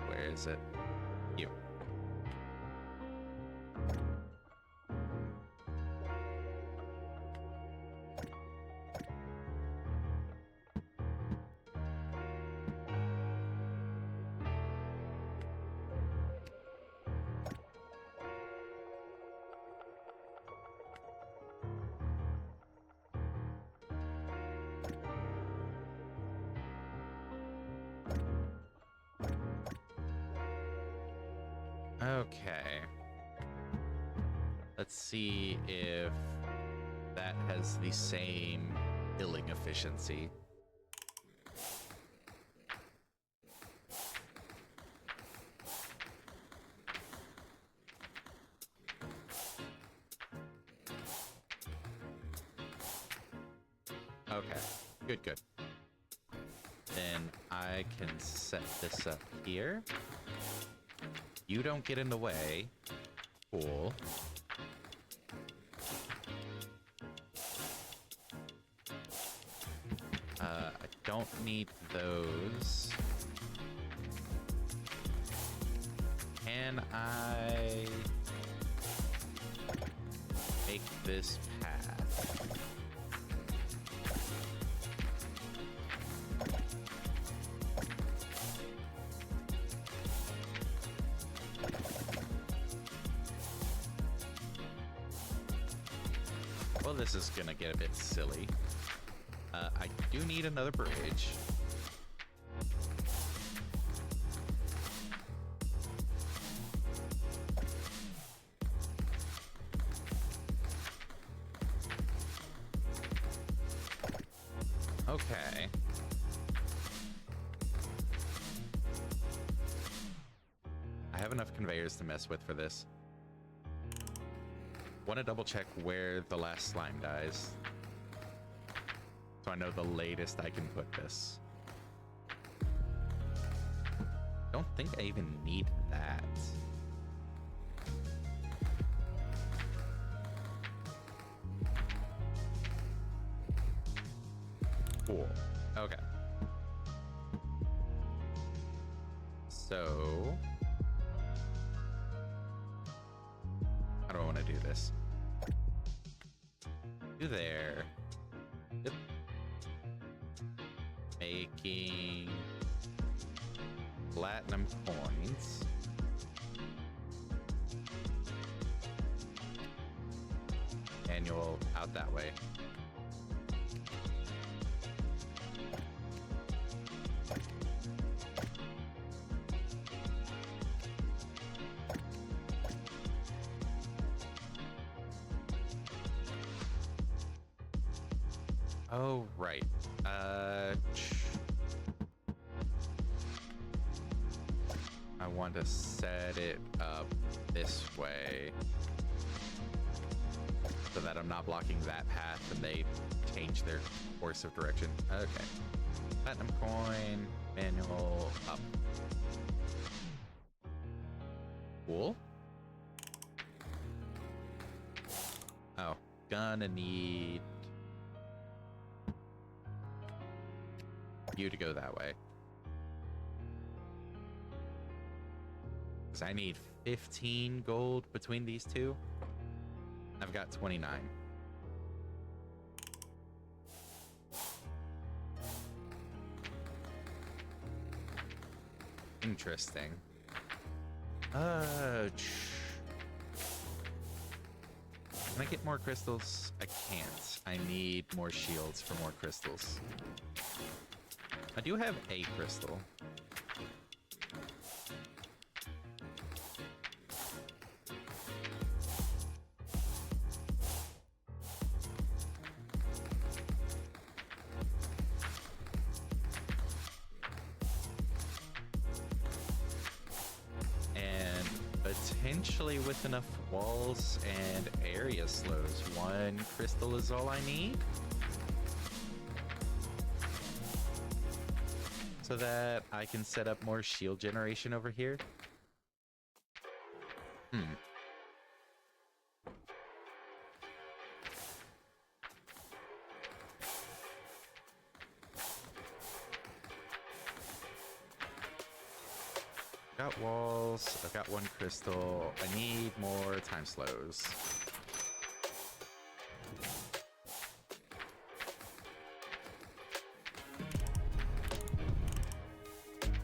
Where is it? You. Okay. Let's see if that has the same billing efficiency. Okay, good, good. Then I can set this up here. You don't get in the way. Cool. I don't need those. Can I make this path? Well, this is gonna get a bit silly. I do need another bridge. Okay. I have enough conveyors to mess with for this. Want to double check where the last slime dies, so I know the latest I can put this. Don't think I even need that. Cool. Okay. So how do I want to do this? Do there. Yep. Making platinum coins. Annual out that way. Oh, right. I want want to set it up this way so that I'm not blocking that path and they change their course of direction. Okay. Platinum coin, manual, up. Cool. Oh, gonna need you to go that way. Because I need 15 gold between these two. I've got 29. Interesting. Can I get more crystals? I can't. I need more shields for more crystals. I do have a crystal. Potentially with enough walls and area slows, 1 crystal is all I need. So that I can set up more shield generation over here. Got walls, I've got 1 crystal. I need more time slows.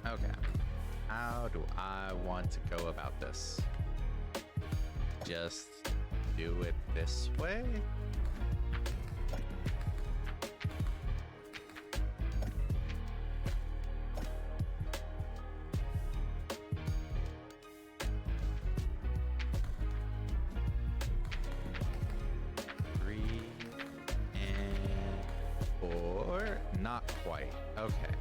Okay. How do I want to go about this? Just do it this way? Not quite. Okay.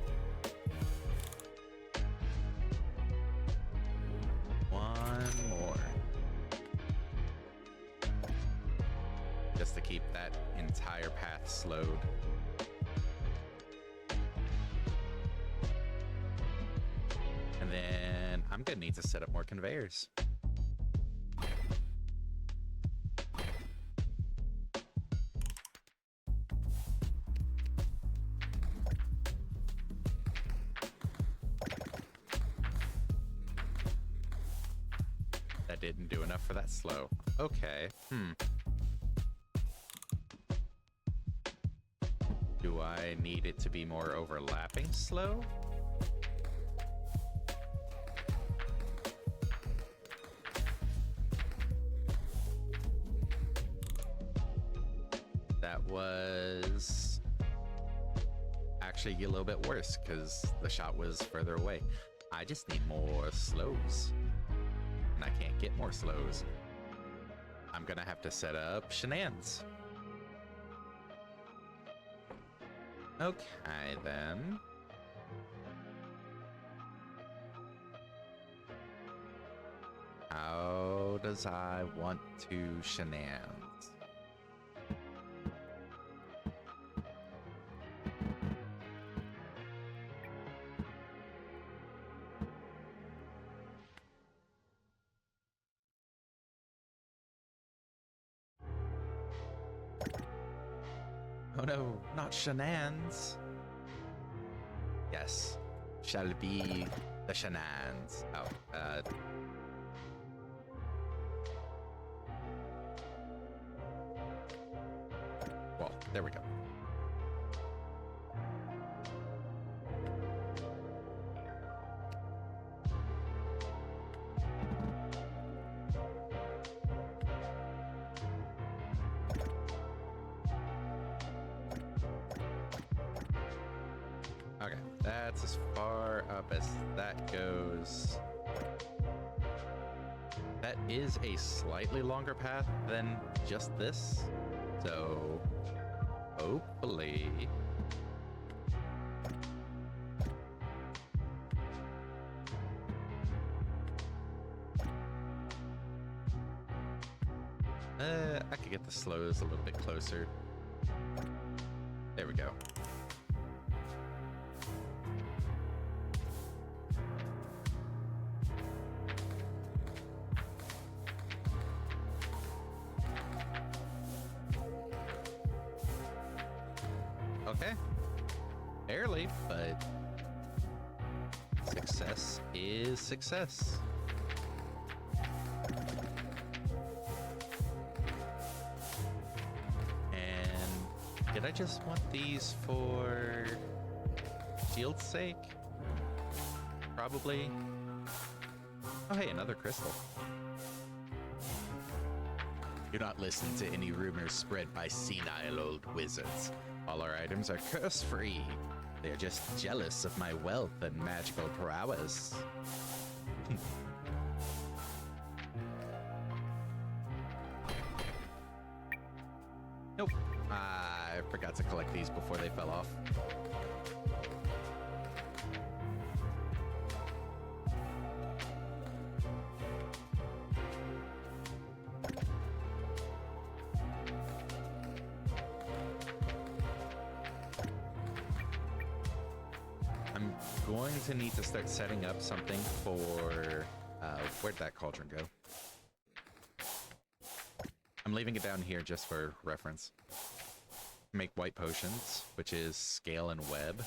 1 more. Just to keep that entire path slowed. And then I'm gonna need to set up more conveyors. Didn't do enough for that slow. Okay. Do I need it to be more overlapping slow? That was actually a little bit worse because the shot was further away. I just need more slows. I can't get more slows. I'm gonna have to set up shenanigans. Okay, then. How does I want to shenanigans? Oh no, not shenanigans. Yes, shall be the shenanigans. Oh, well, there we go. Okay, that's as far up as that goes. That is a slightly longer path than just this, so hopefully I could get the slows a little bit closer. There we go. Okay. Barely, but success is success. And did I just want these for shield's sake? Probably. Oh, hey, another crystal. Do not listen to any rumors spread by senile old wizards. All our items are curse-free. They're just jealous of my wealth and magical prowess. Nope. I forgot to collect these before they fell off. Going to need to start setting up something for where'd that cauldron go? I'm leaving it down here just for reference. Make white potions, which is scale and web.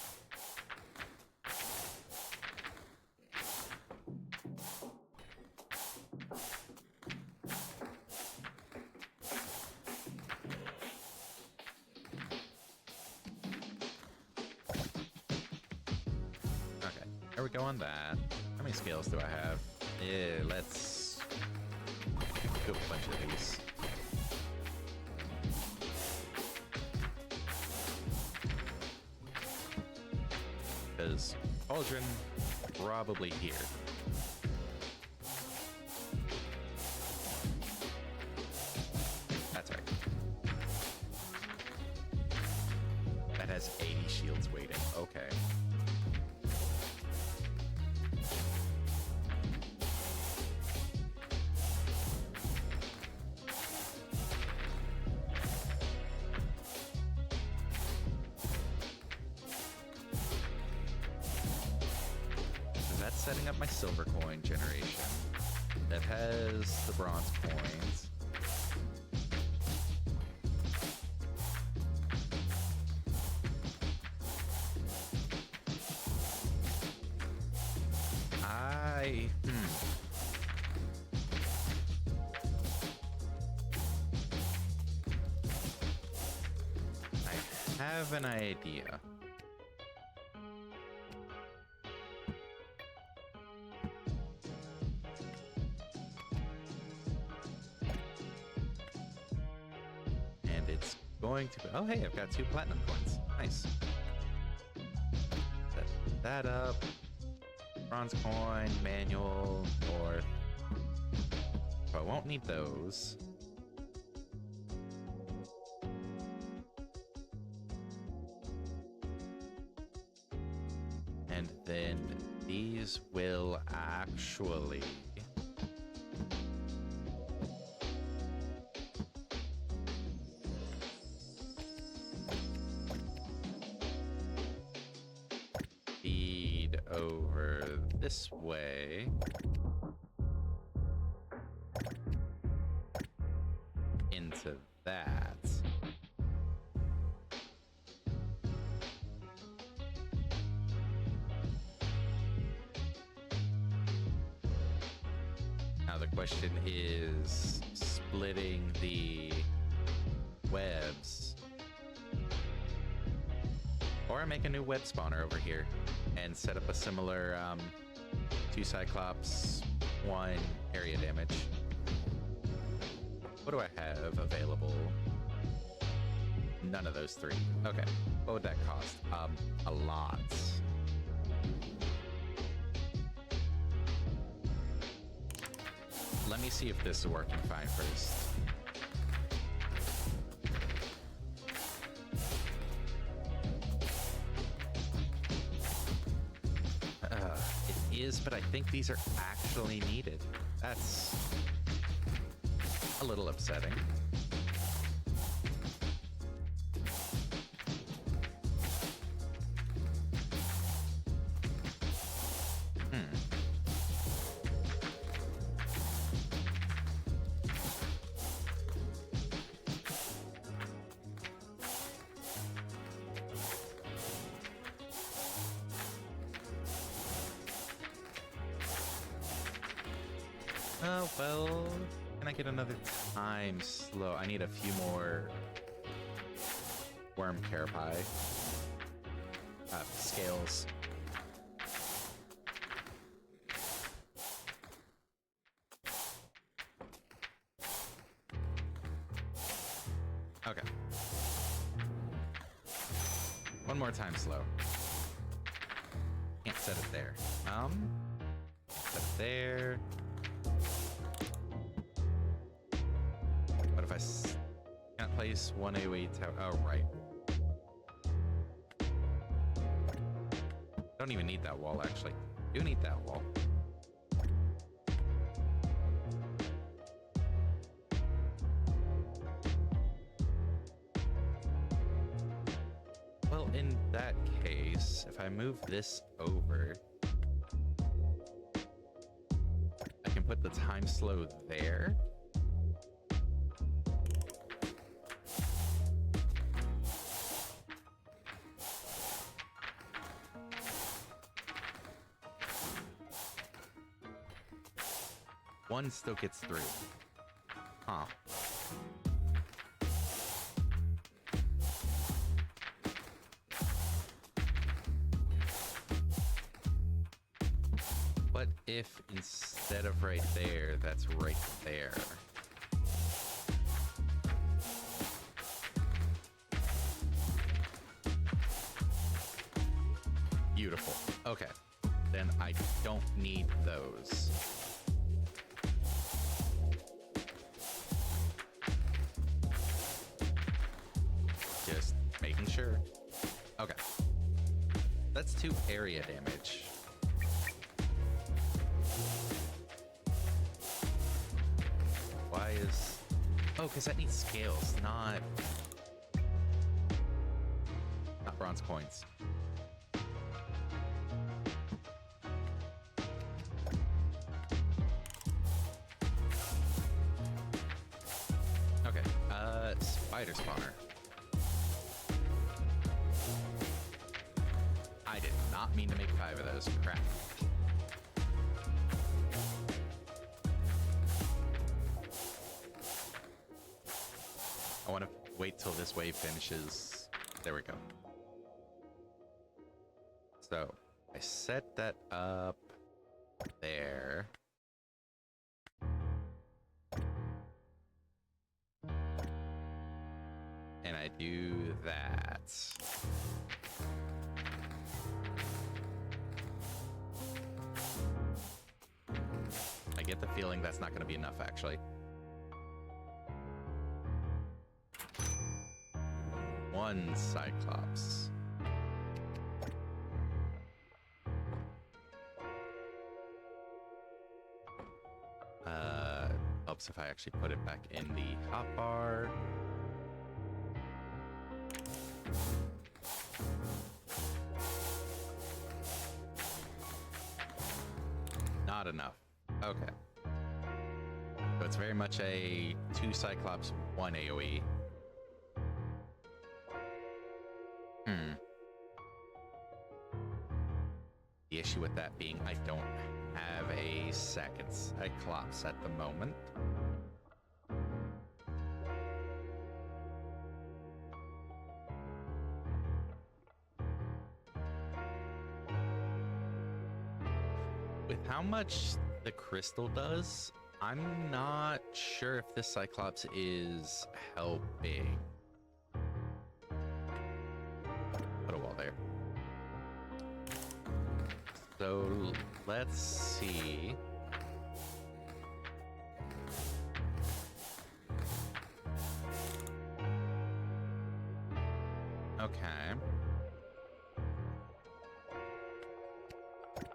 There we go on that. How many scales do I have? Yeah, let's do a bunch of these. Because cauldron probably here. That's right. That has 80 shields waiting. Okay. Setting up my silver coin generation. That has the bronze coins. I have an idea. Going to be, oh hey, I've got 2 platinum coins. Nice. Set that up. Bronze coin, manual, north. So I won't need those. And then these will actually over this way into that. Now the question is splitting the webs, or I make a new web spawner over here and set up a similar 2 Cyclops, 1 area damage. What do I have available? None of those 3. Okay. What would that cost? A lot. Let me see if this is working fine first. But I think these are actually needed. That's a little upsetting. Oh, well, can I get another time slow? I need a few more worm carapace. Scales. Okay. One more time slow. Can't set it there. Set it there. What if I can't place one AoE tower? Oh, right. Don't even need that wall, actually. Do need that wall. Well, in that case, if I move this over, I can put the time slow there. One still gets through. Huh. What if instead of right there, that's right there? Beautiful. Okay. Then I don't need those. Just making sure. Okay. That's 2 area damage. Why is... Oh, because that needs scales, not bronze coins. Okay, spider spawner. I did not mean to make 5 of those. Crap. I want to wait till this wave finishes. There we go. So, I set that up there. And I do that. I get the feeling that's not going to be enough, actually. One Cyclops. Helps if I actually put it back in the hotbar. Not enough. Okay. So it's very much a 2 Cyclops, 1 AoE. The issue with that being I don't have a second Cyclops at the moment. With how much the crystal does, I'm not sure if this Cyclops is helping. Put a wall there. So let's see. Okay.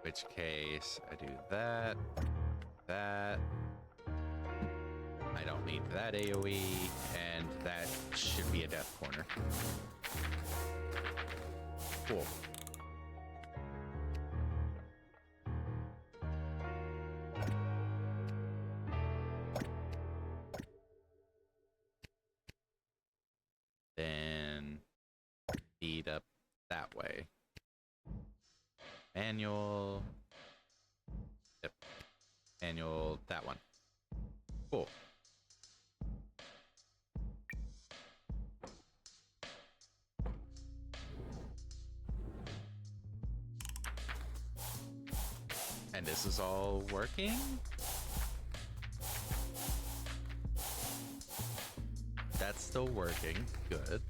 Which case I do that, that. I don't need that AoE, and that should be a death corner. Cool. Then feed up that way. Manual. Yep. Manual, that one. Cool. And this is all working? That's still working. Good.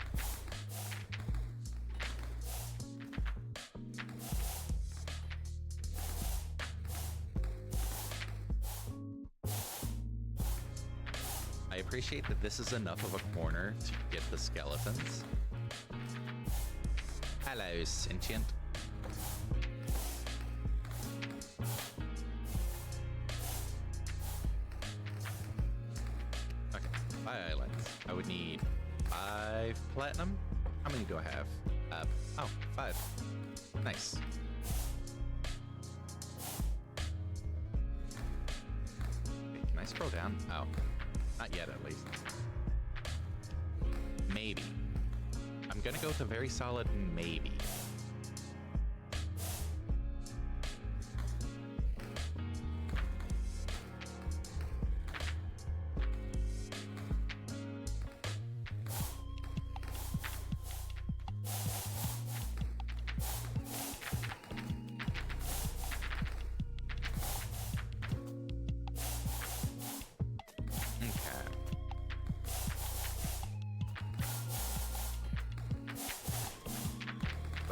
I appreciate that this is enough of a corner to get the skeletons. Hello, sentient. Okay, 5 islands. I would need 5 platinum. How many do I have? Oh, 5. Nice. Okay, can I scroll down? Oh. Not yet, at least. Maybe. I'm gonna go with a very solid maybe.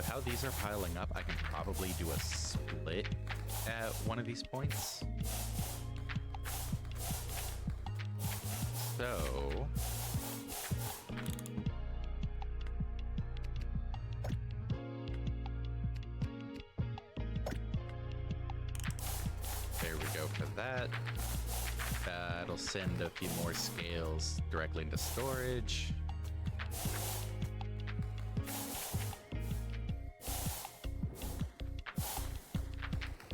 How these are piling up, I can probably do a split at one of these points. So... there we go for that. That'll send a few more scales directly into storage.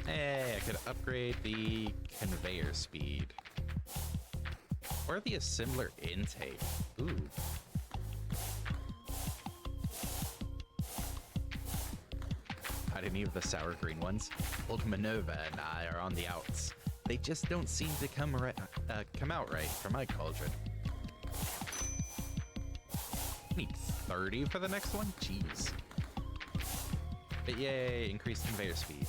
Hey, I could upgrade the conveyor speed. Or the assembler intake. Ooh. Not any of the sour green ones. Old Minerva and I are on the outs. They just don't seem to come out right for my cauldron. Need 30 for the next one? Jeez. But yay, increased conveyor speed.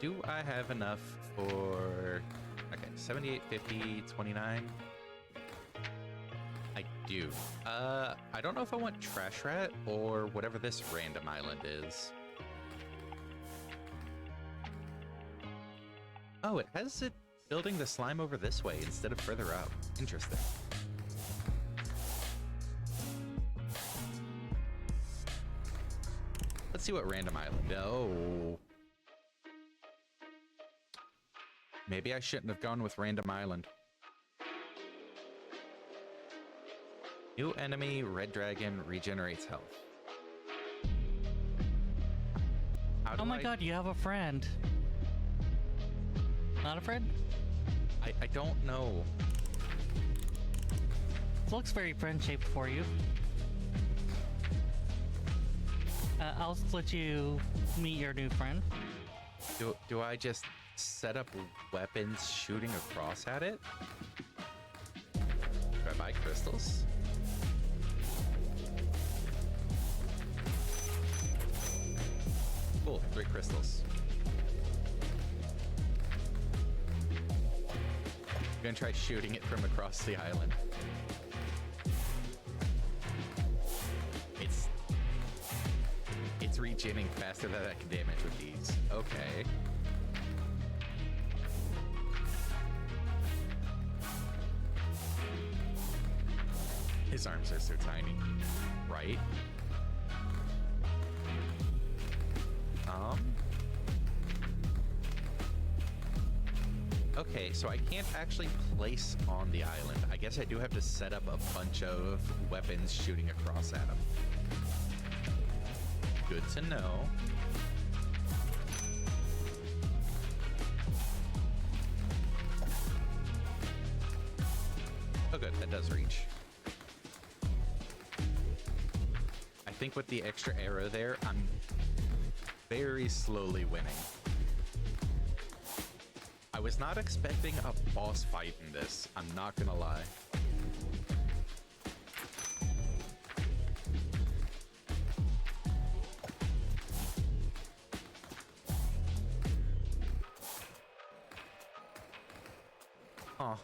Do I have enough for... okay, 78, 50, 29? I do. I don't know if I want Trash Rat or whatever this random island is. Oh, it has it building the slime over this way instead of further up. Interesting. Let's see what random island... oh... maybe I shouldn't have gone with Random Island. New enemy, Red Dragon, regenerates health. Oh my god, you have a friend. Not a friend? I don't know. It looks very friend-shaped for you. I'll let you meet your new friend. Do I just set up weapons shooting across at it? Do I buy crystals? Cool, 3 crystals. I'm gonna try shooting it from across the island. It's regenerating faster than I can damage with these. Okay. His arms are so tiny, right? Okay, so I can't actually place on the island. I guess I do have to set up a bunch of weapons shooting across at him. Good to know. Oh good, that does reach. I think with the extra arrow there, I'm very slowly winning. I was not expecting a boss fight in this, I'm not gonna lie. Oh.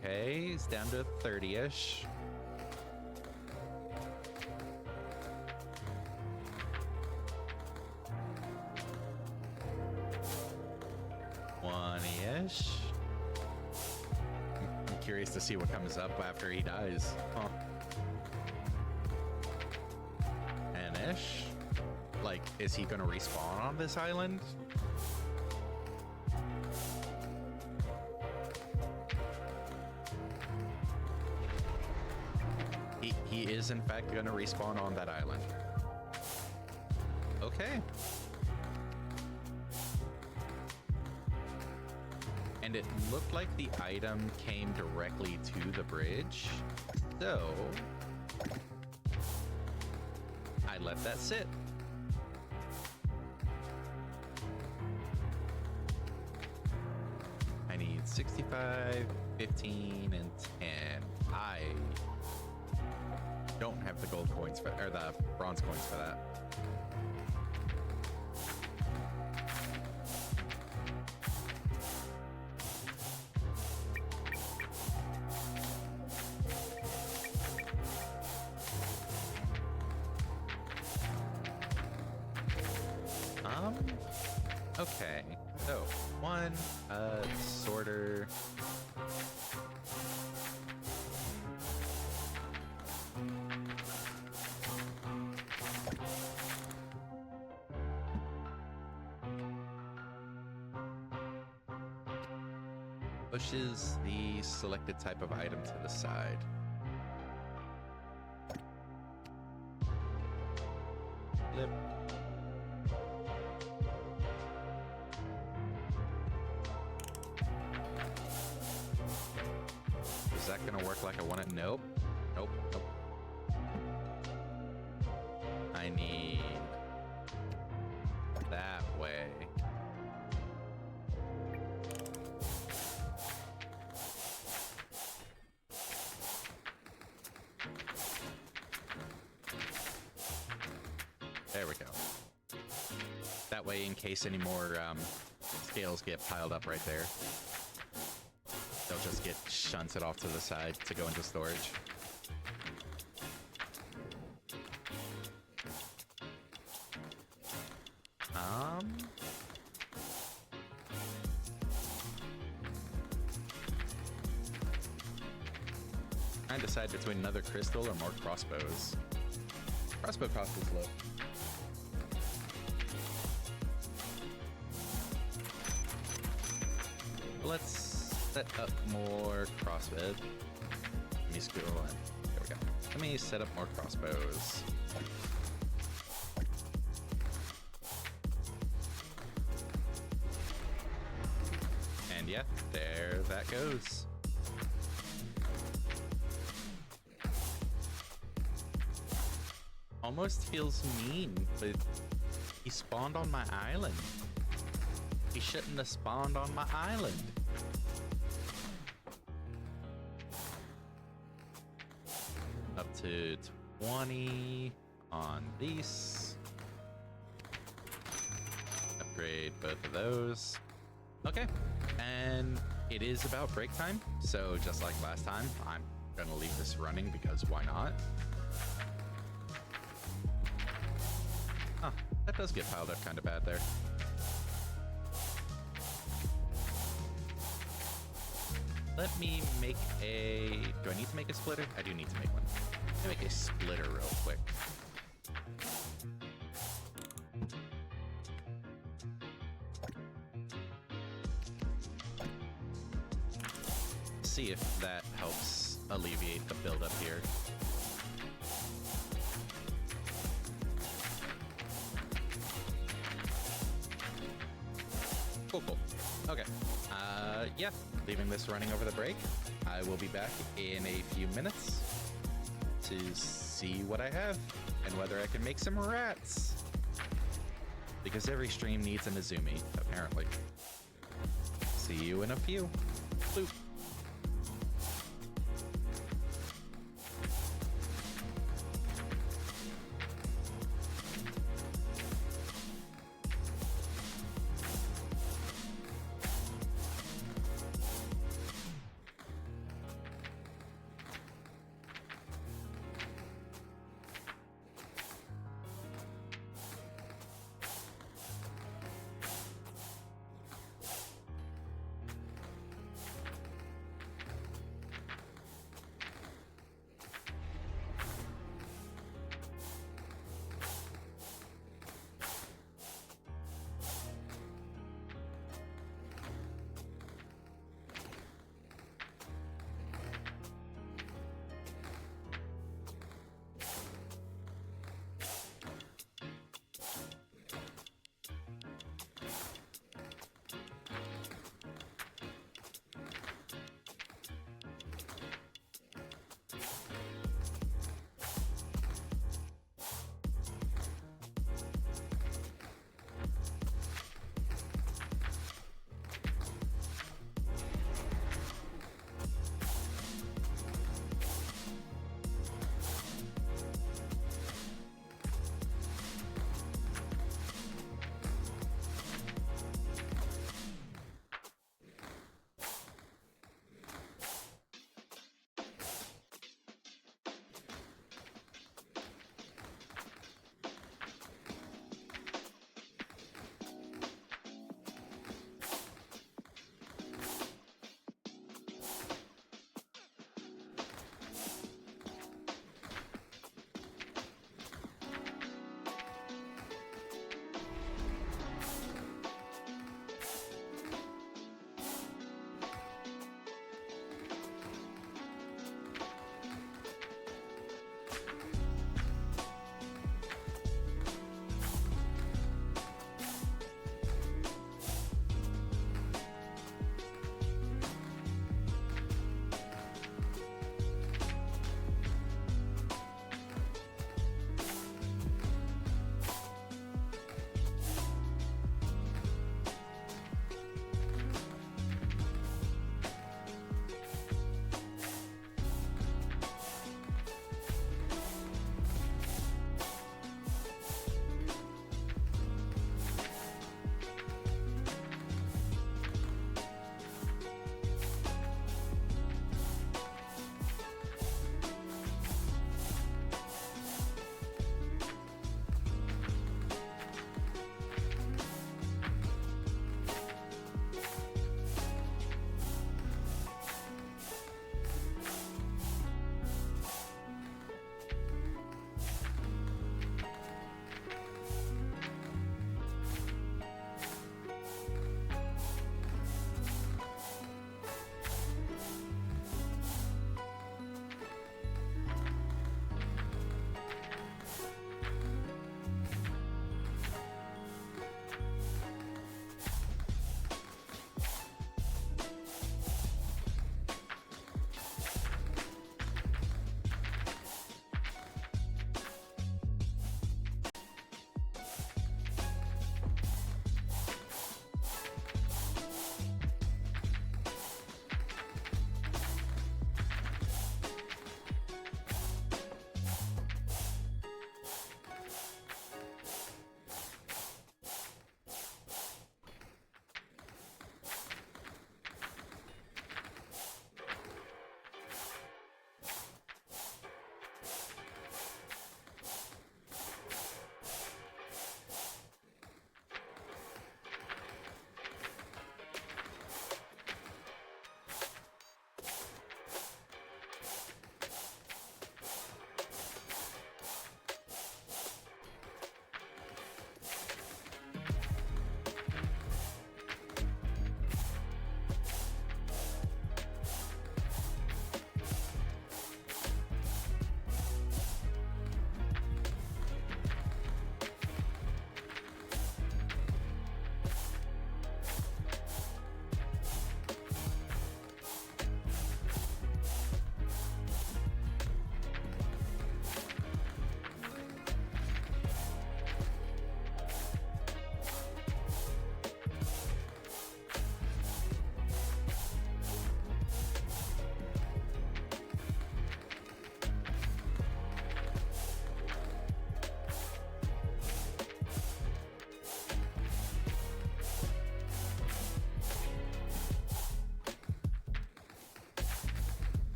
Okay, he's down to 30-ish. Ish. I'm curious to see what comes up after he dies. Huh. And ish. Like, is he gonna respawn on this island? He is in fact gonna respawn on that island. Okay. And it looked like the item came directly to the bridge, so I let that sit. I need 65, 15, and 10. I don't have the gold coins for, or the bronze coins for that. Okay, so one sorter. Pushes the selected type of item to the side. Flip. Is that gonna work like I want it? Nope. Nope. Nope. I need that way. There we go. That way, in case any more scales get piled up right there, they'll just get shunted off to the side to go into storage. I decide between another crystal or more crossbows. Crossbow cost is low. Let's set up more crossbow. Let me scoot on. There we go. Let me set up more crossbows. And yeah, there that goes. Almost feels mean, but he spawned on my island. He shouldn't have spawned on my island. Up to 20 on these. Upgrade both of those. Okay, and it is about break time, so just like last time, I'm gonna leave this running because why not? Huh, that does get piled up kind of bad there. Let me make a... Do I need to make a splitter? I do need to make one. Let me make a splitter real quick. see if that helps alleviate the buildup here. Cool, cool. Okay. Yeah, leaving this running over the break. I will be back in a few minutes to see what I have and whether I can make some rats. Because every stream needs a Mizumi, apparently. See you in a few. Boop.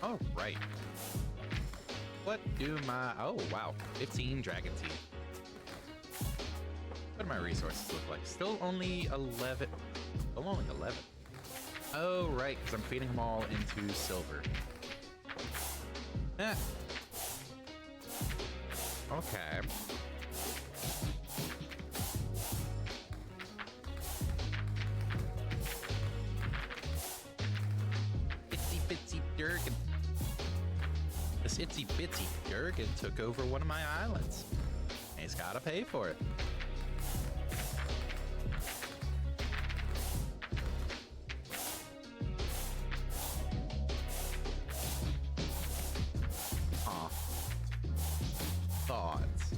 All right. What do my... Oh, wow. 15 dragon teeth. What do my resources look like? Still only 11. Still only 11. Oh, right, because I'm feeding them all into silver. Eh. Okay. Itsy bitsy Durgan. This itsy bitsy Durgan took over one of my islands. He's gotta pay for it. Aw. Thoughts.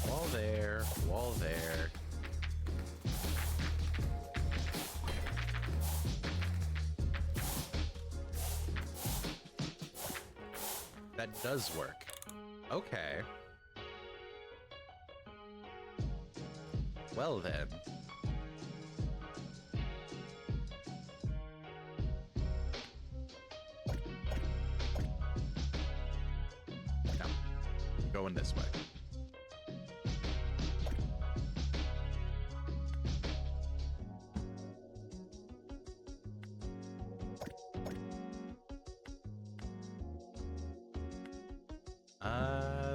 Wall there, wall there. That does work. Okay. Well then. No. Going this way.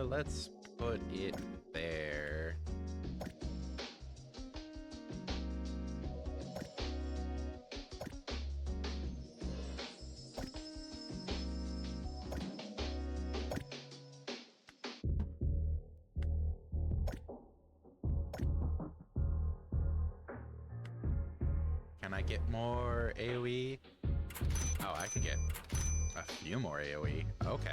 Let's put it there. Can I get more AoE? Oh, I can get a few more AoE. Okay.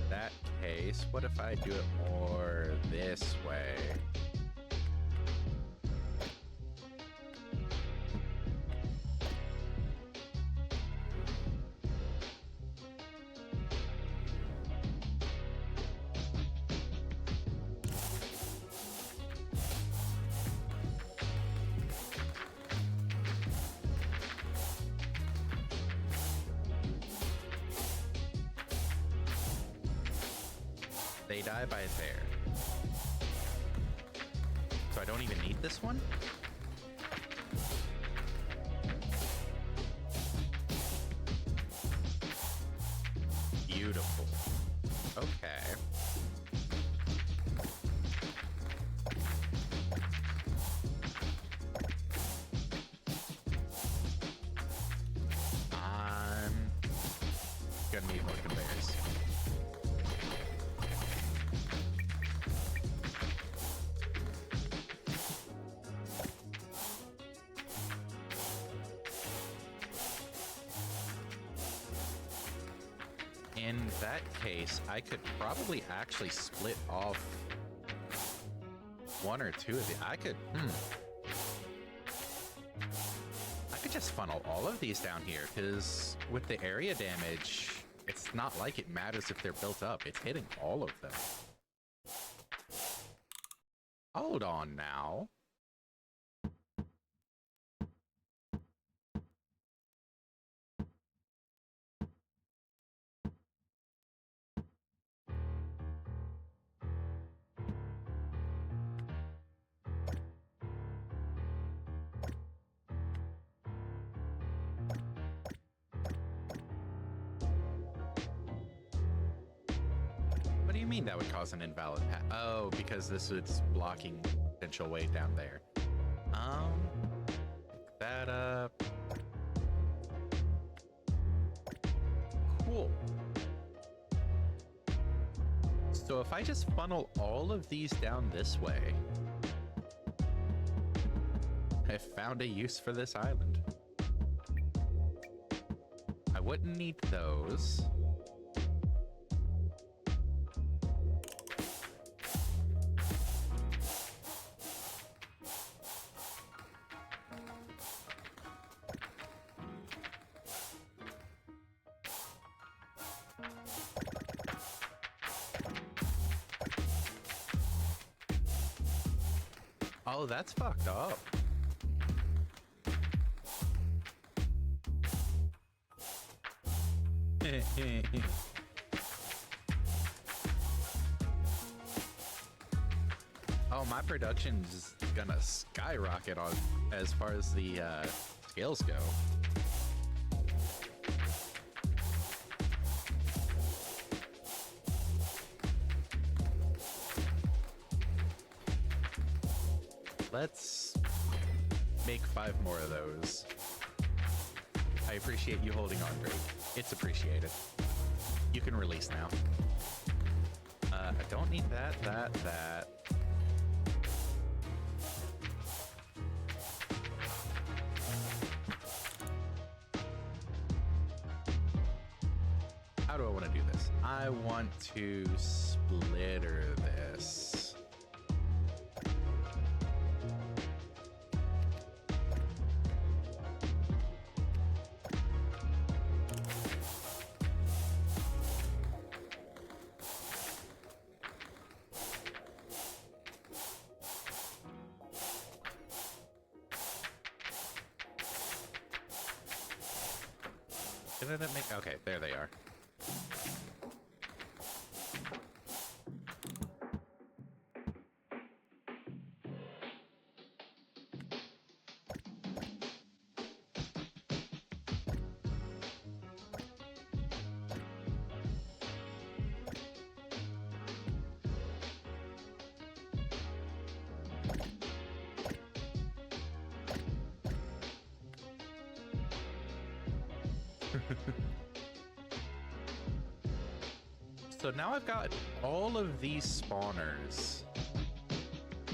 That case, what if I do it more this way? They die by a pair. So I don't even need this one? Beautiful. Okay. I'm gonna need more conveyors. In that case, I could probably actually split off one or two of the... I could just funnel all of these down here, because with the area damage, it's not like it matters if they're built up. It's hitting all of them. Hold on now. What do you mean that would cause an invalid path? Oh, because this is blocking potential way down there. Pick that up. Cool. So if I just funnel all of these down this way, I found a use for this island. I wouldn't need those. Oh, that's fucked up. Oh, my production's gonna skyrocket on as far as the scales go. Let's make 5 more of those. I appreciate you holding on, Drake. It's appreciated. You can release now. I don't need that. How do I want to do this? I want to splitter this. Did that make? Okay, there they are. So now I've got all of these spawners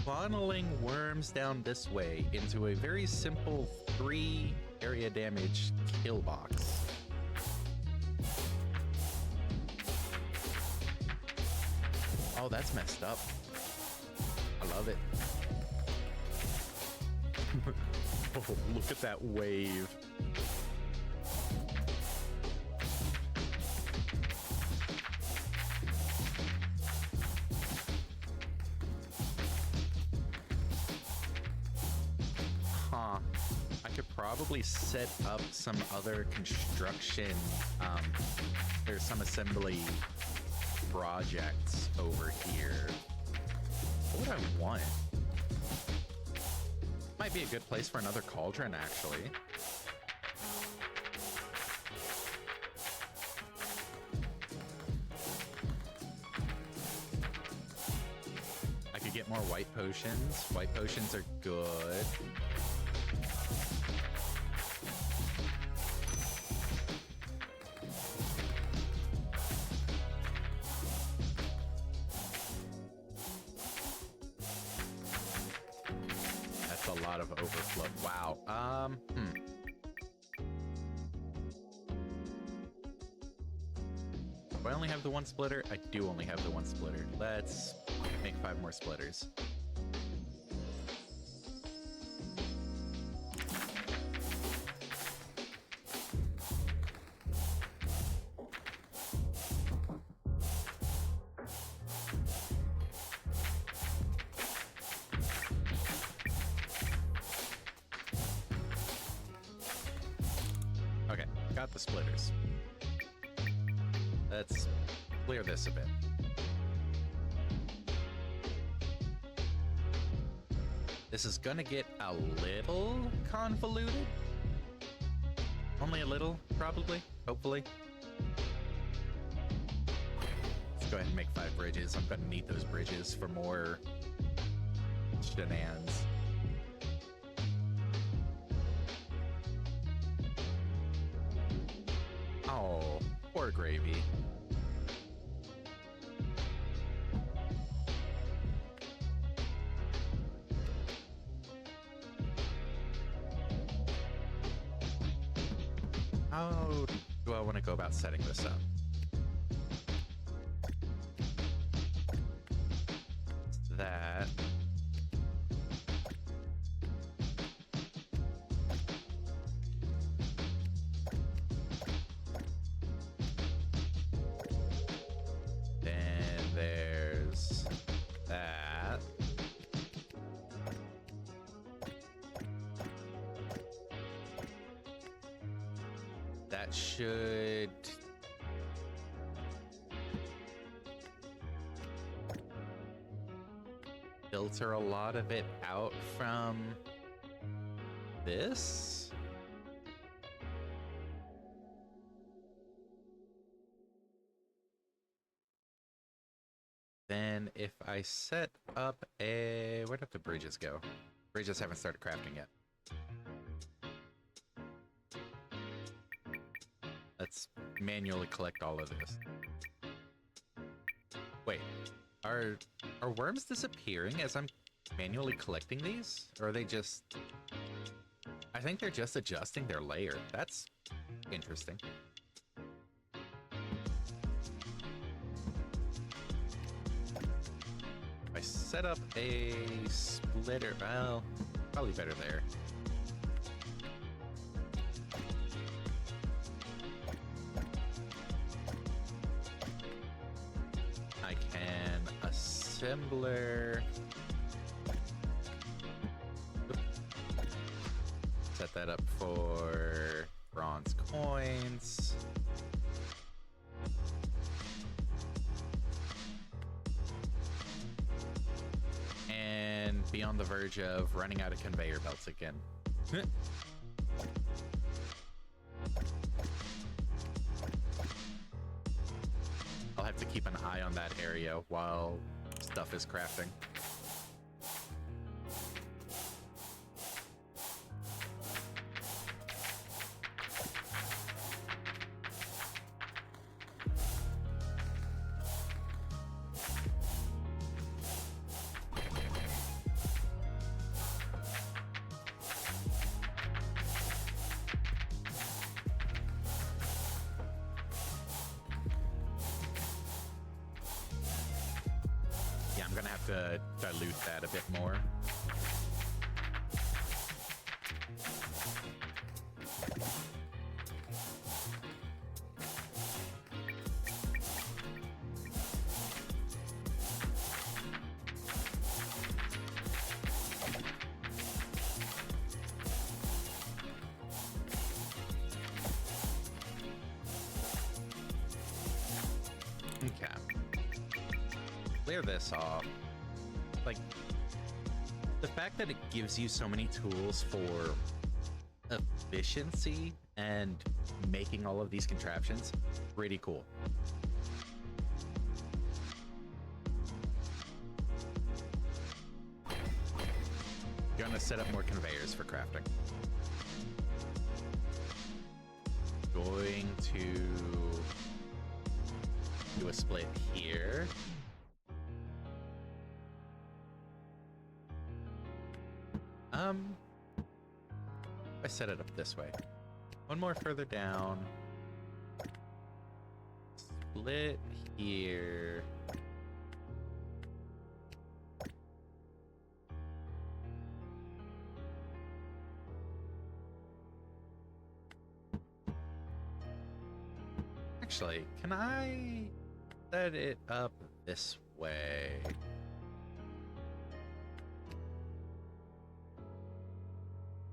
funneling worms down this way into a very simple 3 area damage kill box. Oh, that's messed up. I love it. Oh, look at that wave. Probably set up some other construction, there's some assembly projects over here. What would I want? Might be a good place for another cauldron, actually. I could get more white potions. White potions are good. Of overflow. Wow. Do I only have the 1 splitter? I do only have the 1 splitter. Let's make 5 more splitters. Got the splitters. Let's clear this a bit. This is gonna get a little convoluted. Only a little, probably, hopefully. Let's go ahead and make 5 bridges. I'm gonna need those bridges for more shenanigans. Oh, poor Gravy. How do I want to go about setting this up? That. that should... filter a lot of it out from this. Then if I set up a... where did the bridges go? Bridges haven't started crafting yet. Let's manually collect all of this. Wait, are worms disappearing as I'm manually collecting these? Or are they just... I think they're just adjusting their layer. That's interesting. If I set up a splitter, well, probably better there. I can assembler. Set that up for bronze coins. And be on the verge of running out of conveyor belts again. I'll have to keep an eye on that area while stuff is crafting. I'm gonna have to dilute that a bit more. Okay. Clear this off. Like, the fact that it gives you so many tools for efficiency and making all of these contraptions, pretty cool. Gonna set up more conveyors for crafting. Going to do a split here. I set it up this way. One more further down. Split here. Actually, can I set it up this way?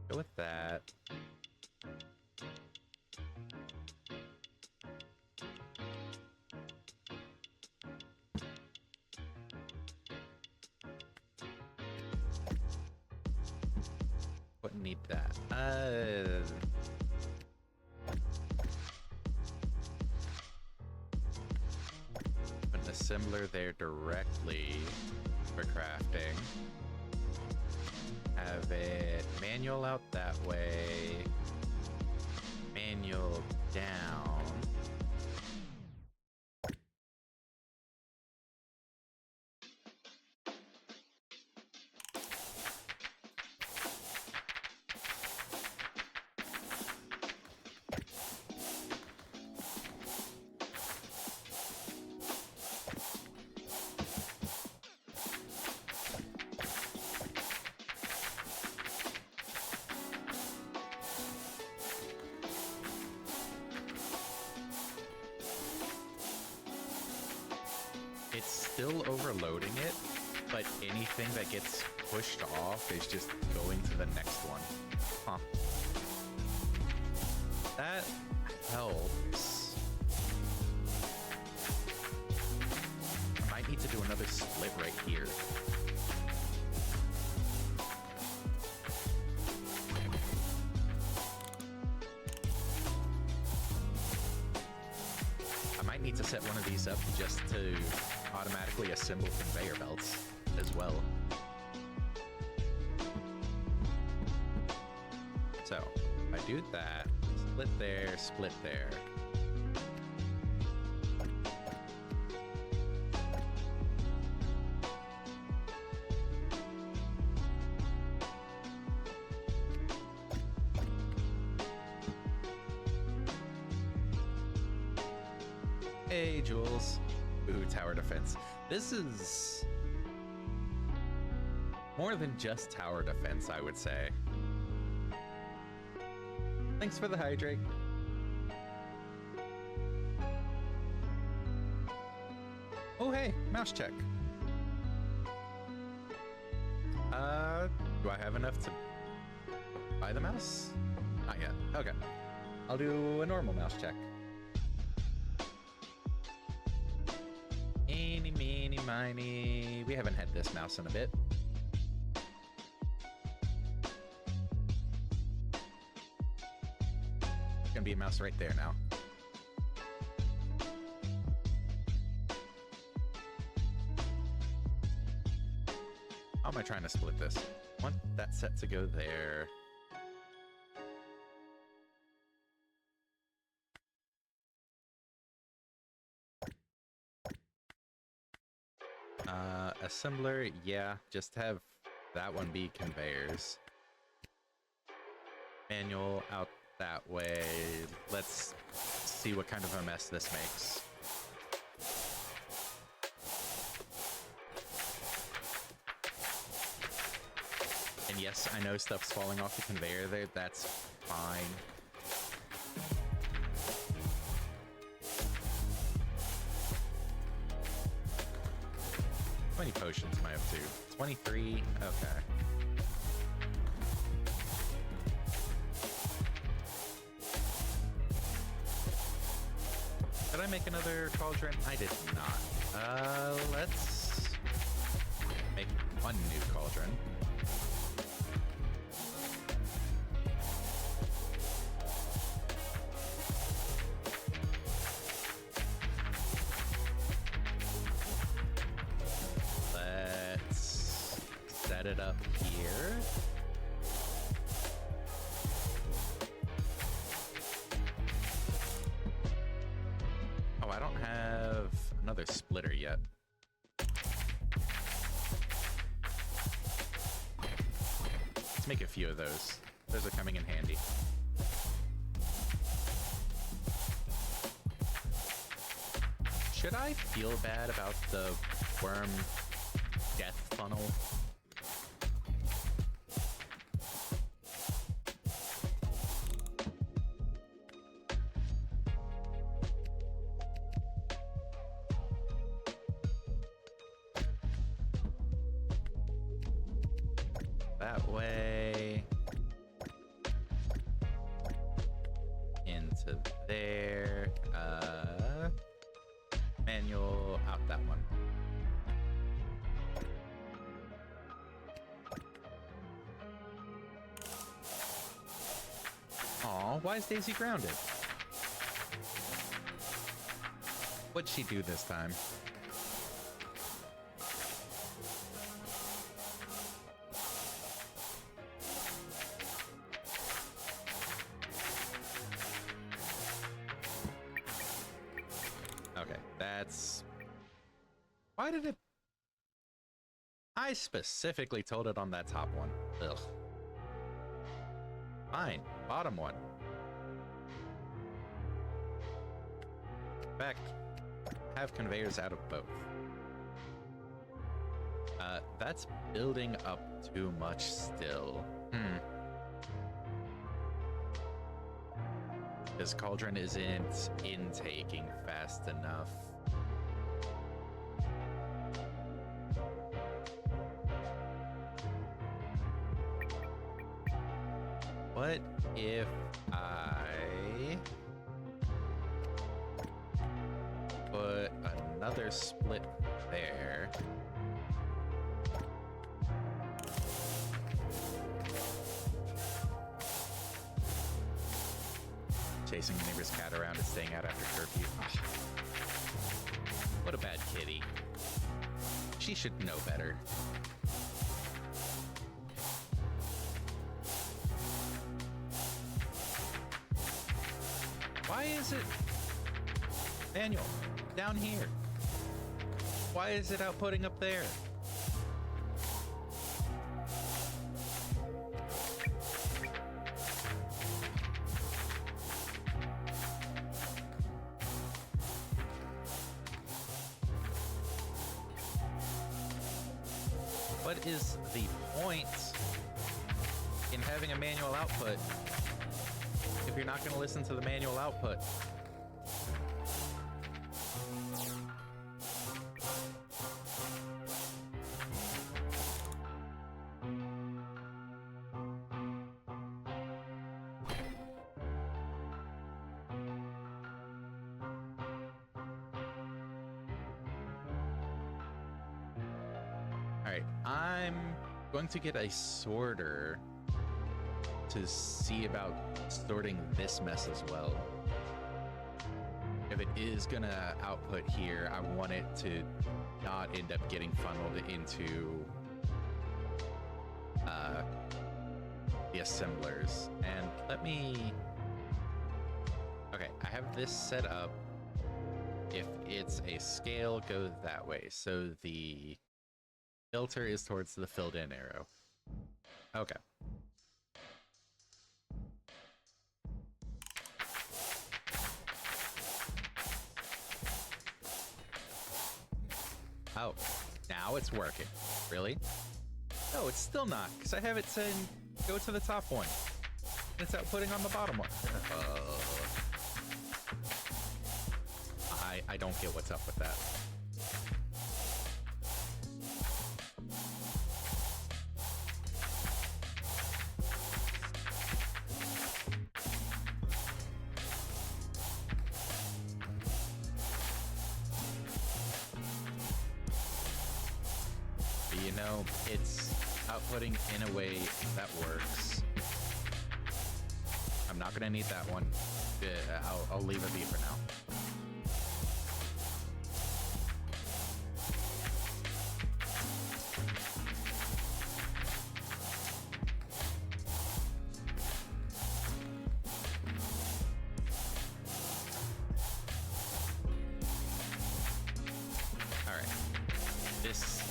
Go with that. Wouldn't need that. Put an assembler there directly for crafting. Have it manual out that way, manual down. It's still overloading it, but anything that gets pushed off is just going to the next one. Huh. That helps. might need to set one of these up just to automatically assemble conveyor belts as well. So, if I do that, split there. Hey, Jules. Ooh, tower defense. This is more than just tower defense, I would say. Thanks for the hydrate. Oh, hey, mouse check. Do I have enough to buy the mouse? Not yet. Okay. I'll do a normal mouse check. Eeny, meeny, miny. We haven't had this mouse in a bit. Gonna be a mouse right there now. How am I trying to split this? Want that set to go there. Assembler, yeah, just have that one be conveyors. Manual out that way. Let's see what kind of a mess this makes. And yes, I know stuff's falling off the conveyor there. That's fine. How many potions am I up to? 23? Okay. Did I make another cauldron? I did not. Let's make one new cauldron. Let's set it up here. Oh, I don't have another splitter yet. Let's make a few of those. Those are coming in handy. Should I feel bad about the worm death funnel? That way. Into there. Manual out that one. Aw, why is Daisy grounded? What'd she do this time? Okay, that's... Why did it... I specifically told it on that top one. Ugh. Fine, bottom one. In fact, have conveyors out of both. That's building up too much still. This cauldron isn't intaking fast enough. What if I put another split there? chasing your neighbor's cat around and staying out after curfew. Ugh. What a bad kitty. She should know better. Why is it... Daniel, down here. Why is it outputting up there? What is the point in having a manual output if you're not going to listen to the manual output? Alright, I'm going to get a sorter to see about sorting this mess as well. If it is gonna output here, I want it to not end up getting funneled into the assemblers. And let me... Okay, I have this set up. If it's a scale, go that way. So the filter is towards the filled in arrow. Okay. Oh, now it's working. Really? No, it's still not, because I have it saying go to the top one. It's outputting on the bottom one. I don't get what's up with that. But you know, it's outputting in a way that works. I'm not gonna need that one. I'll leave it be for now.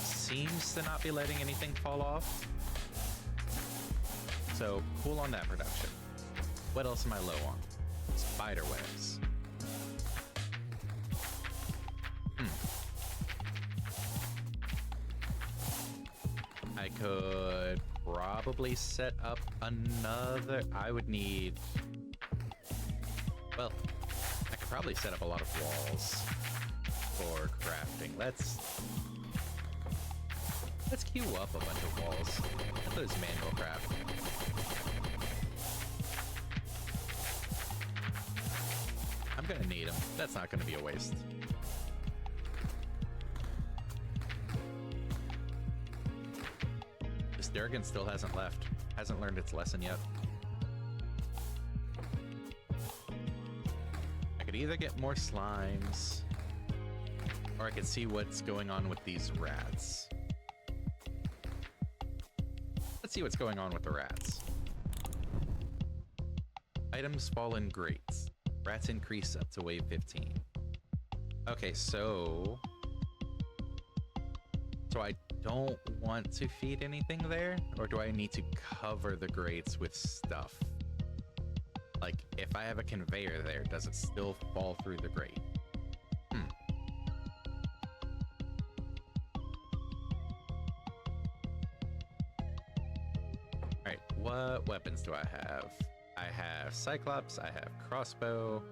Seems to not be letting anything fall off. So, cool on that production. What else am I low on? Spider webs. I could probably set up another... I would need... Well, I could probably set up a lot of walls for crafting. Let's queue up a bunch of walls. Let those manual craft. I'm gonna need them. That's not gonna be a waste. This Durgan still hasn't left. Hasn't learned its lesson yet. I could either get more slimes, or I could see what's going on with these rats. Let's see what's going on with the rats. Items fall in grates. Rats increase up to wave 15. Okay, so I don't want to feed anything there, or do I need to cover the grates with stuff? Like, if I have a conveyor there, does it still fall through the grate? Alright, what weapons do I have? I have Cyclops, I have crossbow,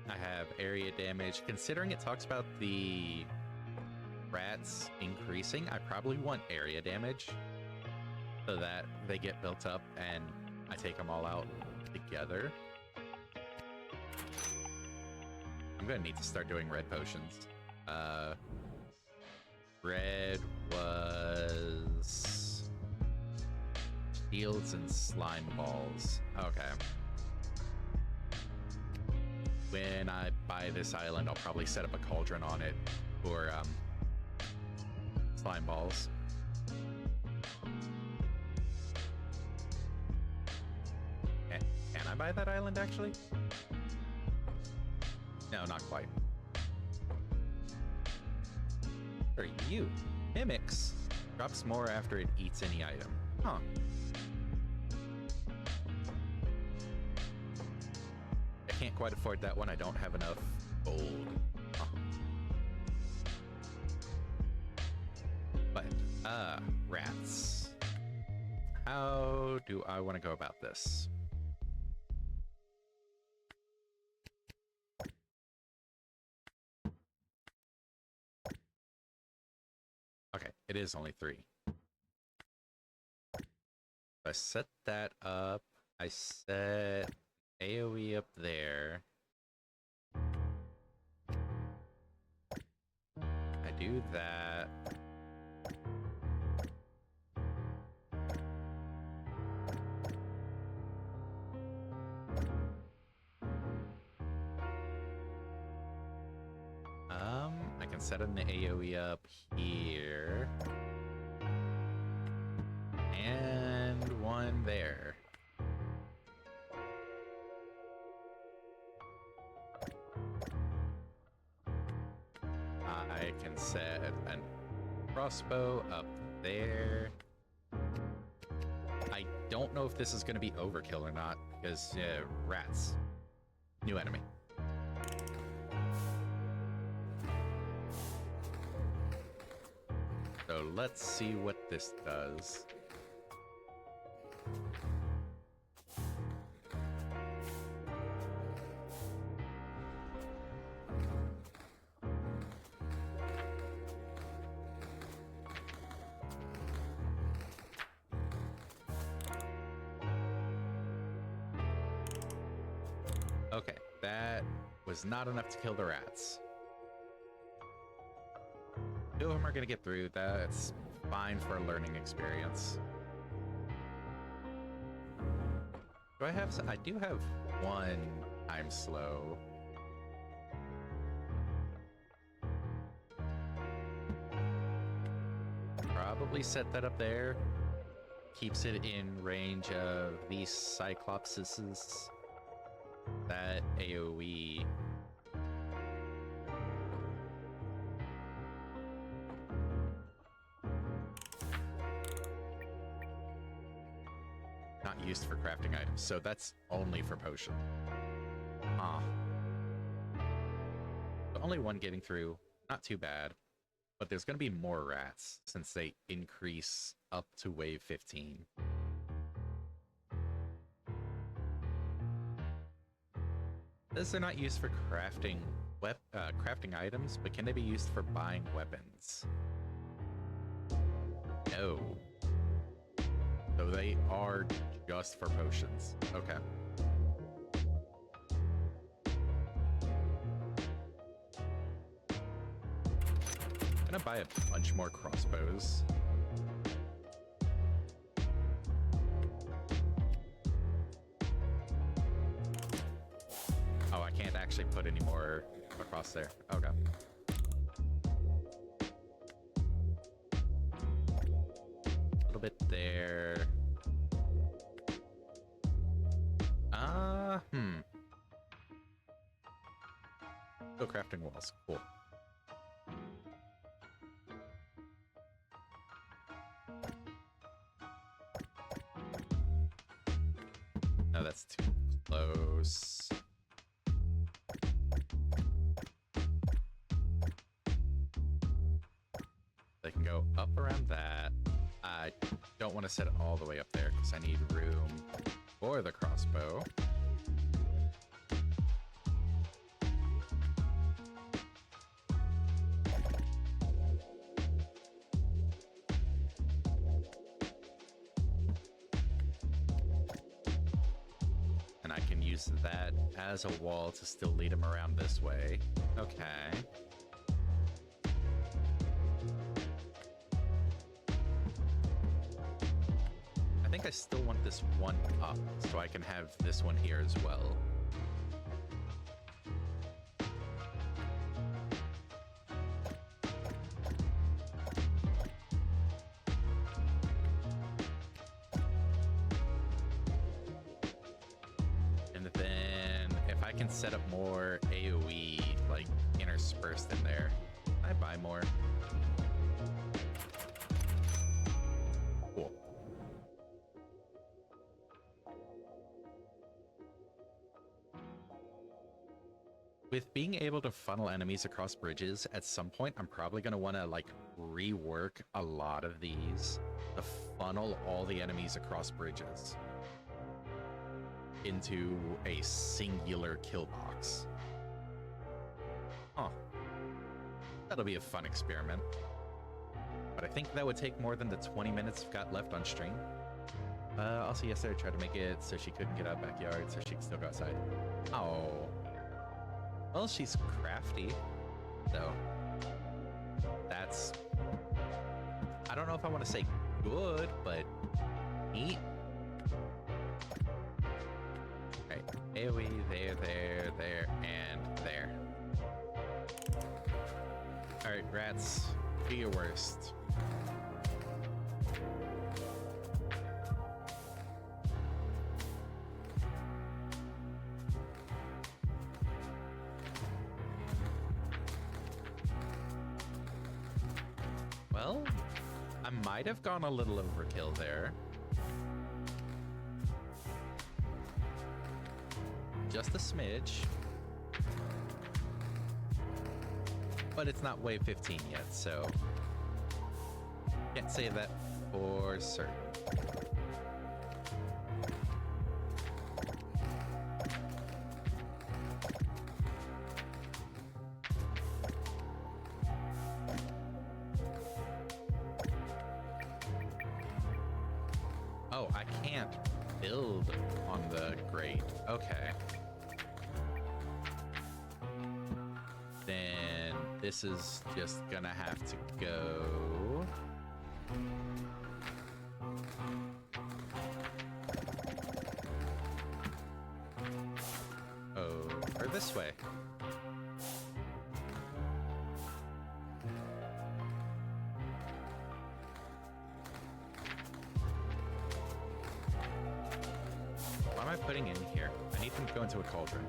I have area damage. Considering it talks about the rats increasing, I probably want area damage so that they get built up and I take them all out together. I'm gonna need to start doing red potions. Red was shields and slime balls. Okay. when I buy this island, I'll probably set up a cauldron on it for slime balls. Can I buy that island, actually? No, not quite. Are you? Mimics. Drops more after it eats any item. Huh. I can't quite afford that one. I don't have enough gold. Huh. But, rats. How do I want to go about this? Okay, it is only 3. I set that up. I set AoE up there. I do that. I can set an AoE up here. And one there. I can set a crossbow up there. I don't know if this is going to be overkill or not, because rats. New enemy. So let's see what this does. Okay, that was not enough to kill the rats. 2 of them are gonna get through. That's fine for a learning experience. Do I have some? I do have one time slow. Probably set that up there. Keeps it in range of these Cyclopses. That AoE. Not used for crafting items, so that's only for potion. Ah. So only one getting through, not too bad. But there's going to be more rats since they increase up to wave 15. These are not used for crafting crafting items, but can they be used for buying weapons? No. So they are just for potions. Okay. I'm gonna buy a bunch more crossbows. Oh, I can't actually put any more across there. Okay. A little bit there. Still crafting walls. Cool. No, that's too close. They can go up around that. I don't want to set it all the way up there because I need room for the crossbow. And I can use that as a wall to still lead him around this way. Okay. I think I still want this one up so I can have this one here as well. can set up more AoE, like, interspersed in there. Can I buy more? Cool. With being able to funnel enemies across bridges, at some point, I'm probably going to want to, like, rework a lot of these to funnel all the enemies across bridges into a singular kill box. Huh. That'll be a fun experiment. But I think that would take more than the 20 minutes I've got left on stream. Also, yesterday I tried to make it so she couldn't get out backyard, so she could still go outside. Oh. Well, she's crafty, so that's... I don't know if I want to say good, but neat. Alright, AoE, there, and there. Alright, rats, do your worst. Well, I might have gone a little overkill there. Just a smidge. But it's not wave 15 yet, so can't say that for certain. Oh, I can't build on the grate. Okay. Then this is just gonna have to go. Oh, or this way. What am I putting in here? I need them to go into a cauldron.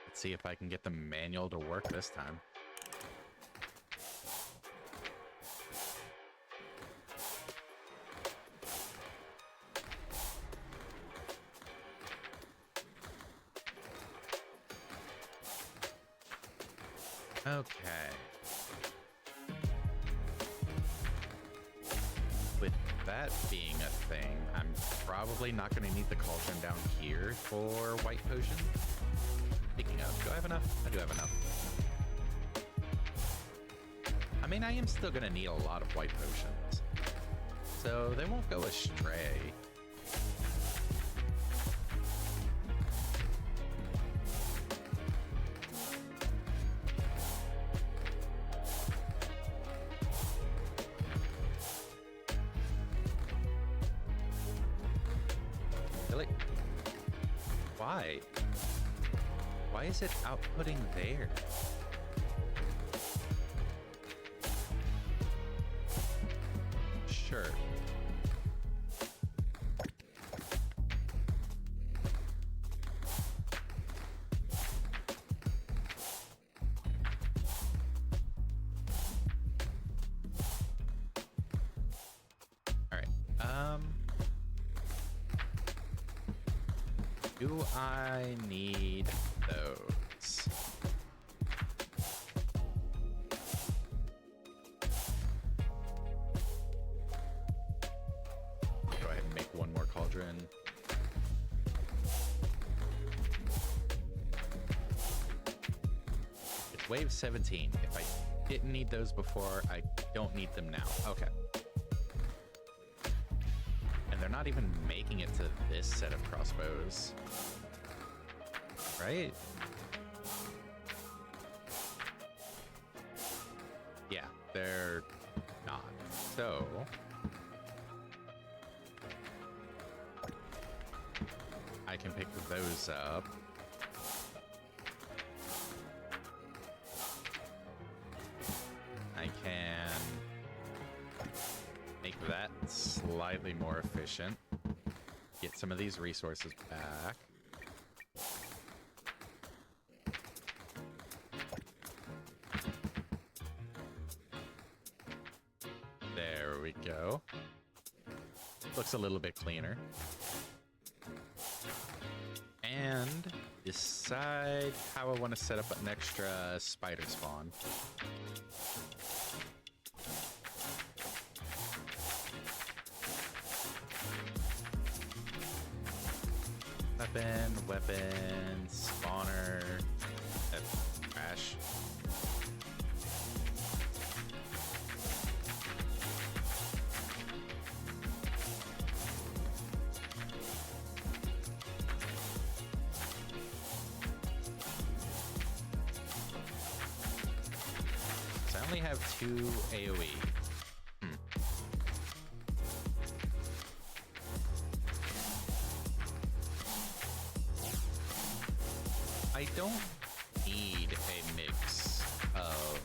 Let's see if I can get the manual to work this time. Okay. With that being a thing, I'm probably not going to need the cauldron down here for white potion. Speaking of, do I have enough? I do have enough. I mean, I am still going to need a lot of white potions, so they won't go astray. Really? Why? Why is it outputting there? Sure. All right. Do I need those? Go ahead and make one more cauldron. It's wave 17. If I didn't need those before, I don't need them now. Okay. And they're not even making it to this set of crossbows. Right? Yeah, they're not. So I can pick those up. I can make that slightly more efficient. Get some of these resources back. There we go. Looks a little bit cleaner. And decide how I want to set up an extra spider spawn. Weapon, spawner, trash. So I only have 2 AoE. I don't need a mix of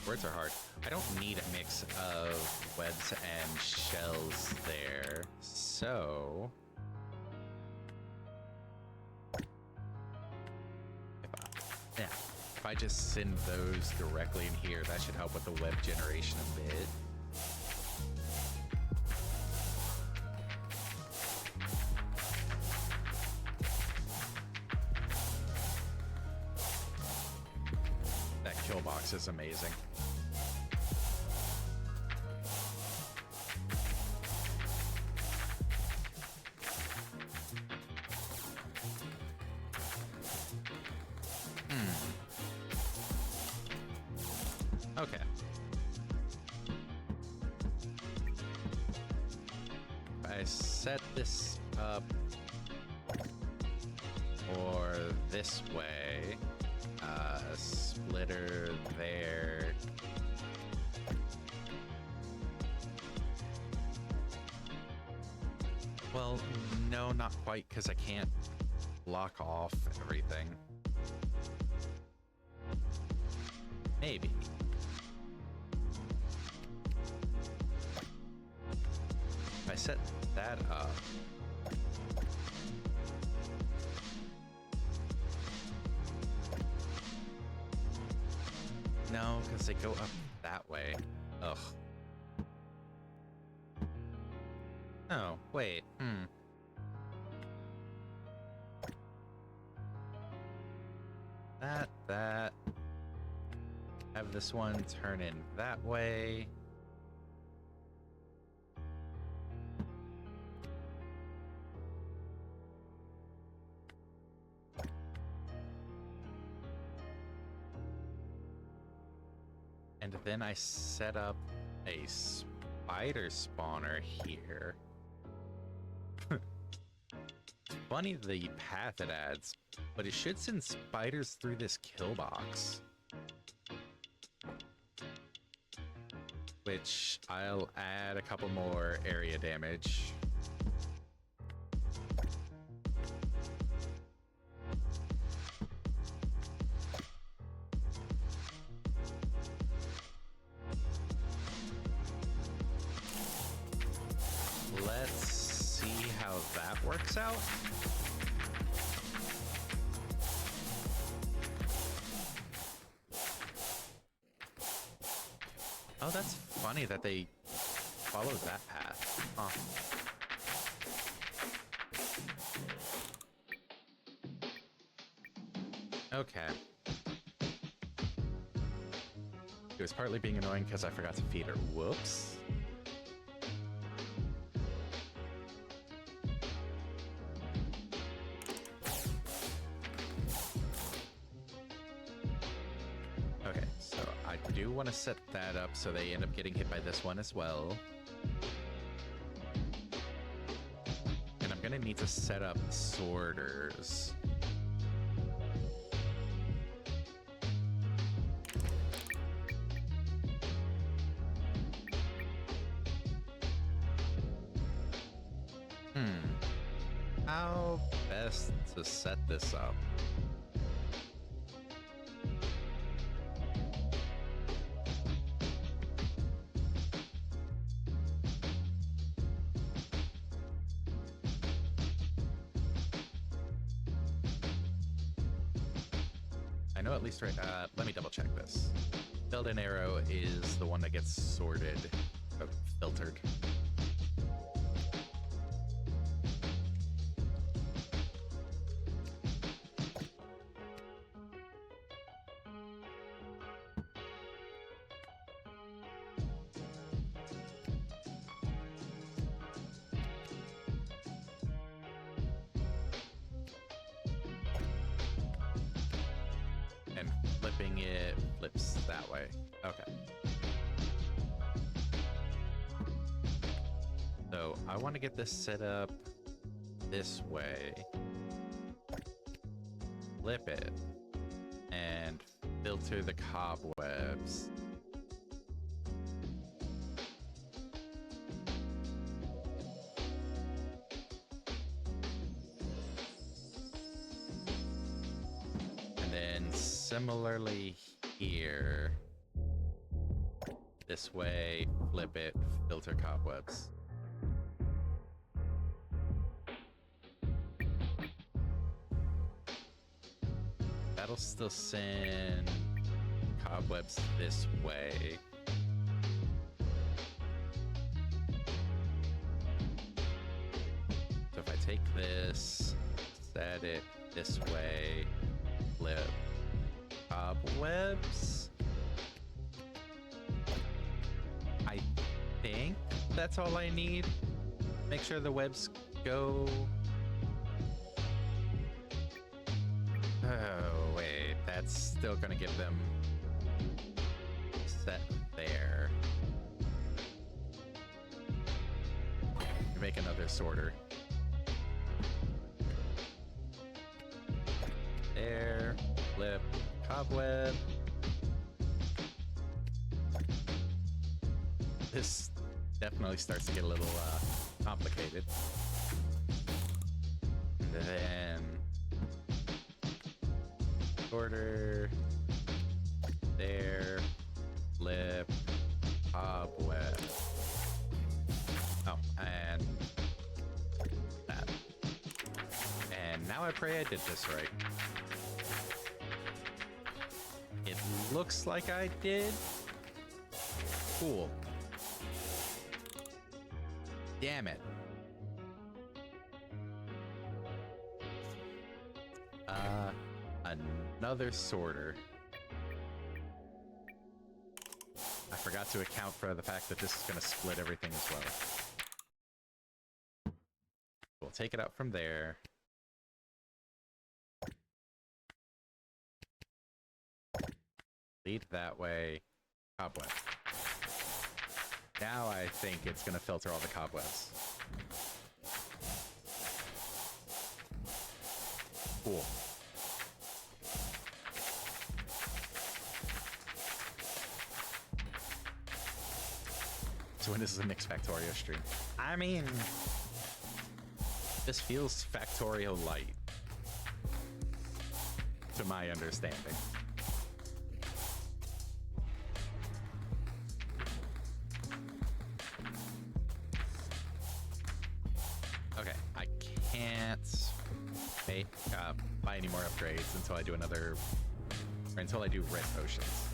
words are hard. I don't need a mix of webs and shells there. So if I just send those directly in here, that should help with the web generation a bit. Box is amazing. Okay. If I set this up or this way, splitter there. Well, no, not quite, because I can't block off everything. Maybe. If I set that up, no, because they go up that way. Ugh. Oh, wait. That. Have this one turn in that way. And then I set up a spider spawner here. Funny the path it adds, but it should send spiders through this kill box. Which I'll add a couple more area damage. Let's see how that works out. Oh, that's funny that they followed that path. Huh. Okay. It was partly being annoying because I forgot to feed her. Whoops. Okay, so I do want to set that up so they end up getting hit by this one as well. And I'm gonna need to set up sorters. How best to set this up? I know at least right. Let me double check this. Build an arrow is the one that gets sorted, filtered. And flipping it flips that way. Okay. So I want to get this set up this way. Flip it. And filter the cobwebs. And then similarly here. This way, flip it, filter cobwebs. That'll still send cobwebs this way. So if I take this, set it this way, flip cobwebs. I think that's all I need. Make sure the webs go. Oh, wait, that's still gonna give them set there. Make another sorter. There, flip, cobweb. This definitely starts to get a little complicated. Then sorter, there, flip, cobweb. Oh, and that. And now I pray I did this right. It looks like I did. Cool. Damn it. Another sorter. I forgot to account for the fact that this is going to split everything as well. We'll take it out from there. Lead that way. Cobweb. Now I think it's going to filter all the cobwebs. Cool. So when this is a mixed Factorio stream. I mean, this feels Factorio light, to my understanding. Okay, I can't buy any more upgrades until I do until I do red potions.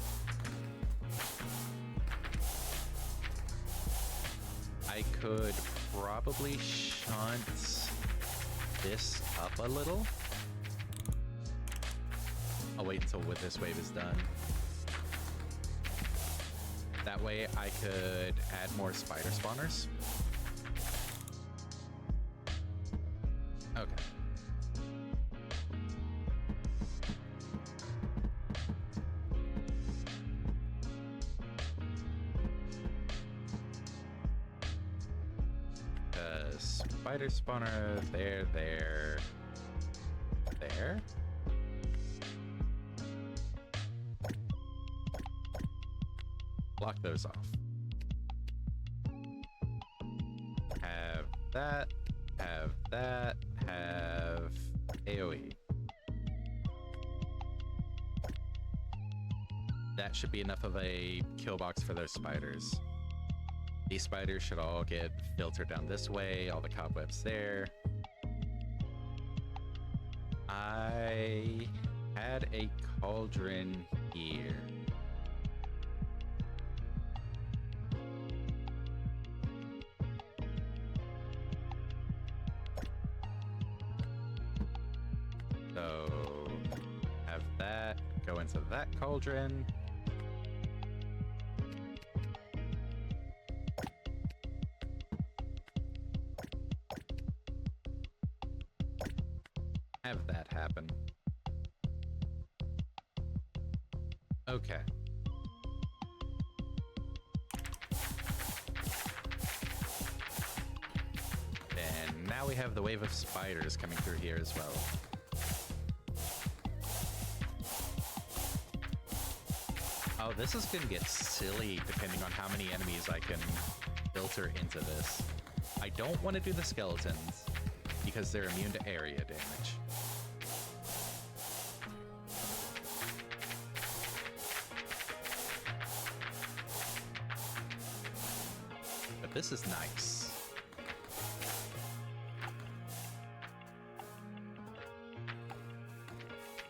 I could probably shunt this up a little. I'll wait until this wave is done. That way I could add more spider spawners. Okay. spider spawner there, there. Block those off. Have that, have AoE. That should be enough of a kill box for those spiders. These spiders should all get filtered down this way, all the cobwebs there. I had a cauldron here. So, have that go into that cauldron. Have that happen. Okay. And now we have the wave of spiders coming through here as well. Oh, this is gonna get silly depending on how many enemies I can filter into this. I don't want to do the skeletons because they're immune to area damage. But this is nice.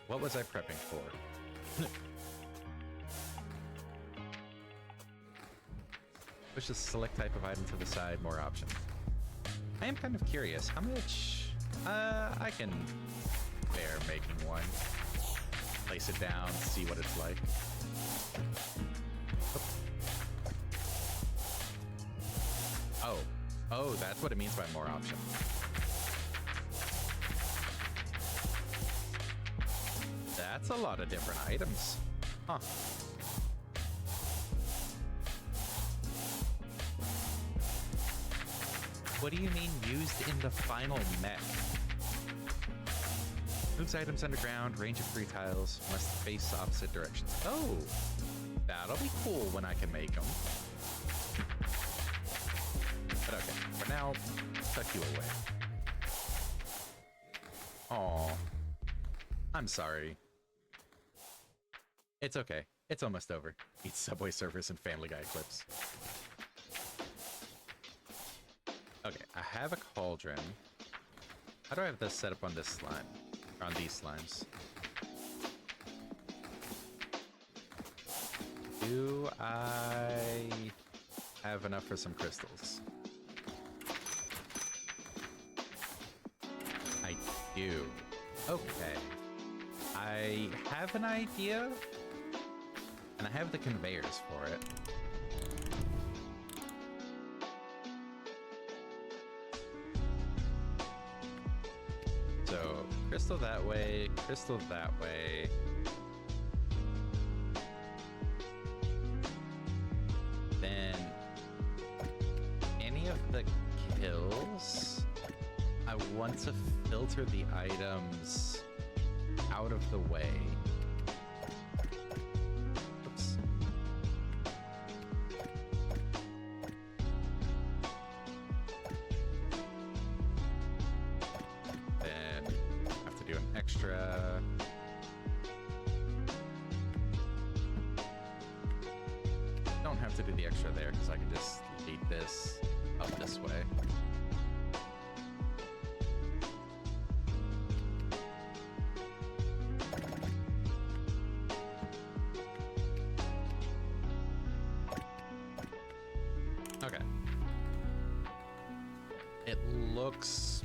What was I prepping for? Push the select type of item to the side, more options. I am kind of curious, how much I can bear making one. Place it down, see what it's like. Oh, that's what it means by more options. That's a lot of different items. Huh. What do you mean used in the final mech? Moves items underground, range of 3 tiles, must face opposite directions. Oh, that'll be cool when I can make them. But okay, for now, tuck you away. Aw, I'm sorry. It's okay. It's almost over. Eat Subway Surfers and Family Guy clips. Okay, I have a cauldron. How do I have this set up on this slime? Or on these slimes? Do I have enough for some crystals? I do. Okay. I have an idea, and I have the conveyors for it. So, crystal that way, crystal that way. Then, any of the kills, I want to filter the items out of the way. Oops. Then have to do an extra. Don't have to do the extra there because I can just lead this up this way. Okay. It looks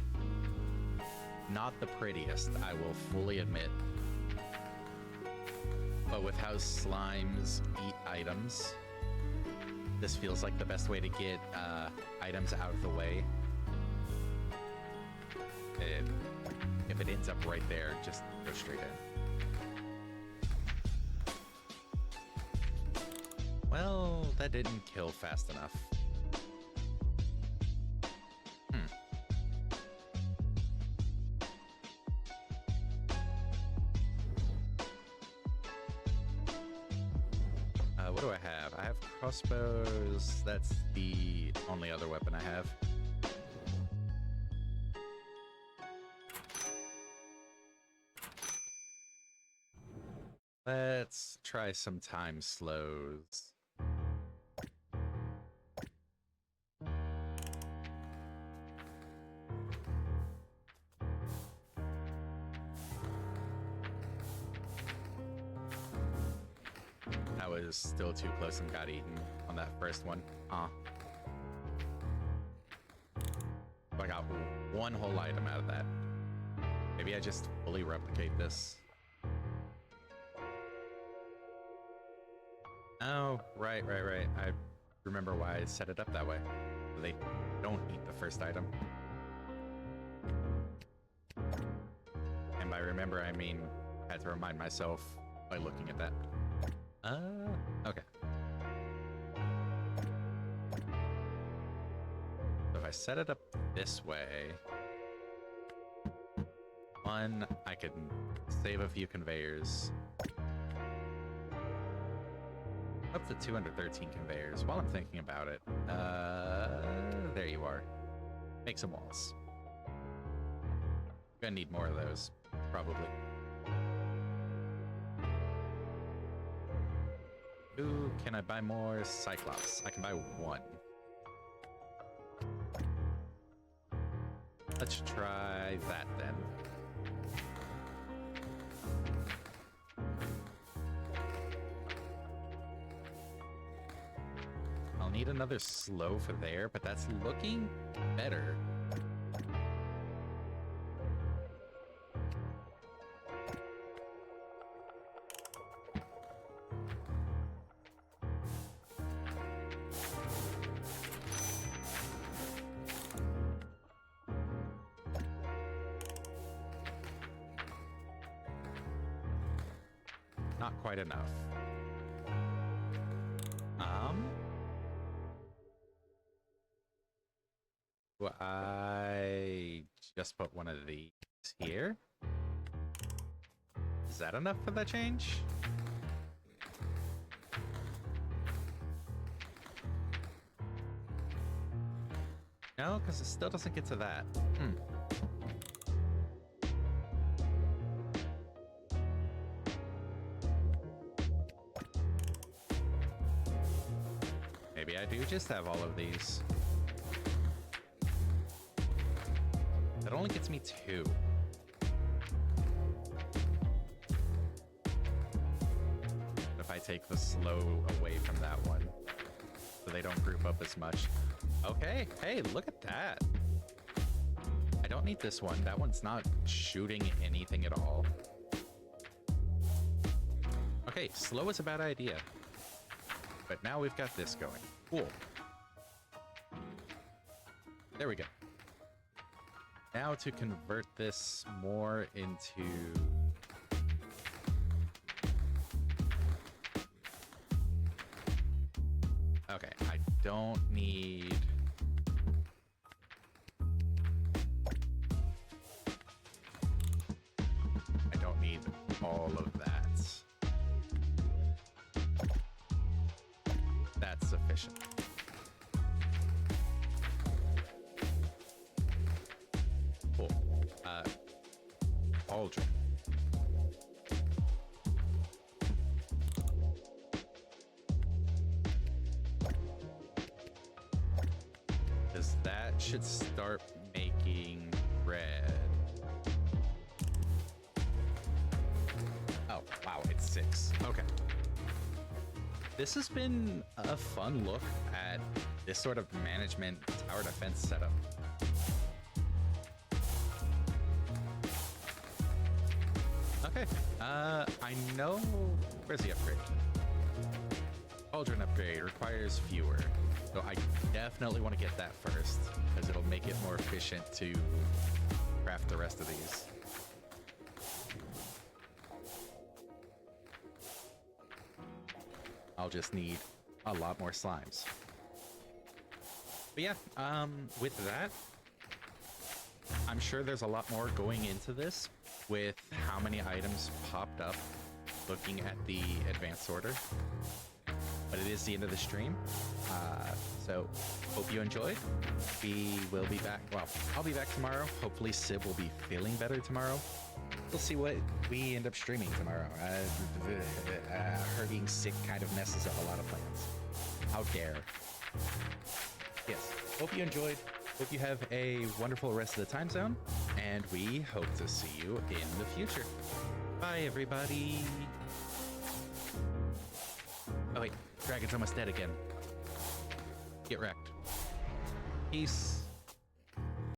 not the prettiest, I will fully admit. But with how slimes eat items, this feels like the best way to get items out of the way. And if it ends up right there, just go straight in. Well, that didn't kill fast enough. What do I have? I have crossbows. That's the only other weapon I have. Let's try some time slows. I was still too close and got eaten on that first one. I got one whole item out of that. Maybe I just fully replicate this. Oh, right. I remember why I set it up that way. They don't eat the first item. And by remember, I mean I had to remind myself by looking at that. Okay. So if I set it up this way, one, I can save a few conveyors. Up to 213 conveyors. While I'm thinking about it, there you are. Make some walls. Gonna need more of those, probably. Ooh, can I buy more Cyclops? I can buy one. Let's try that then. I'll need another slow for there, but that's looking better. Not quite enough. Well, I just put one of these here. Is that enough for the change? No, because it still doesn't get to that. Maybe I do just have all of these. That only gets me 2. If I take the slow away from that one, so they don't group up as much. Okay, hey, look at that. I don't need this one. That one's not shooting anything at all. Okay, slow is a bad idea. But now we've got this going. Cool. There we go. Now to convert this more into... Okay, I don't need... I don't need all of that. That's sufficient. Cool. Aldrin. Because that should start making red. Oh, wow, it's 6. Okay. This has been a fun look at this sort of management tower defense setup. Okay, I know... Where's the upgrade? Cauldron upgrade requires fewer. So I definitely want to get that first, because it'll make it more efficient to craft the rest of these. I'll just need a lot more slimes. But yeah, with that, I'm sure there's a lot more going into this with how many items popped up looking at the advanced order. but it is the end of the stream. So hope you enjoyed. We will be back. Well, I'll be back tomorrow. Hopefully Sib will be feeling better tomorrow. We'll see what we end up streaming tomorrow. Her being sick kind of messes up a lot of plans. How dare. Yes, hope you enjoyed. Hope you have a wonderful rest of the time zone. And we hope to see you in the future. Bye, everybody. Oh, wait. Dragon's almost dead again. Get wrecked. Peace.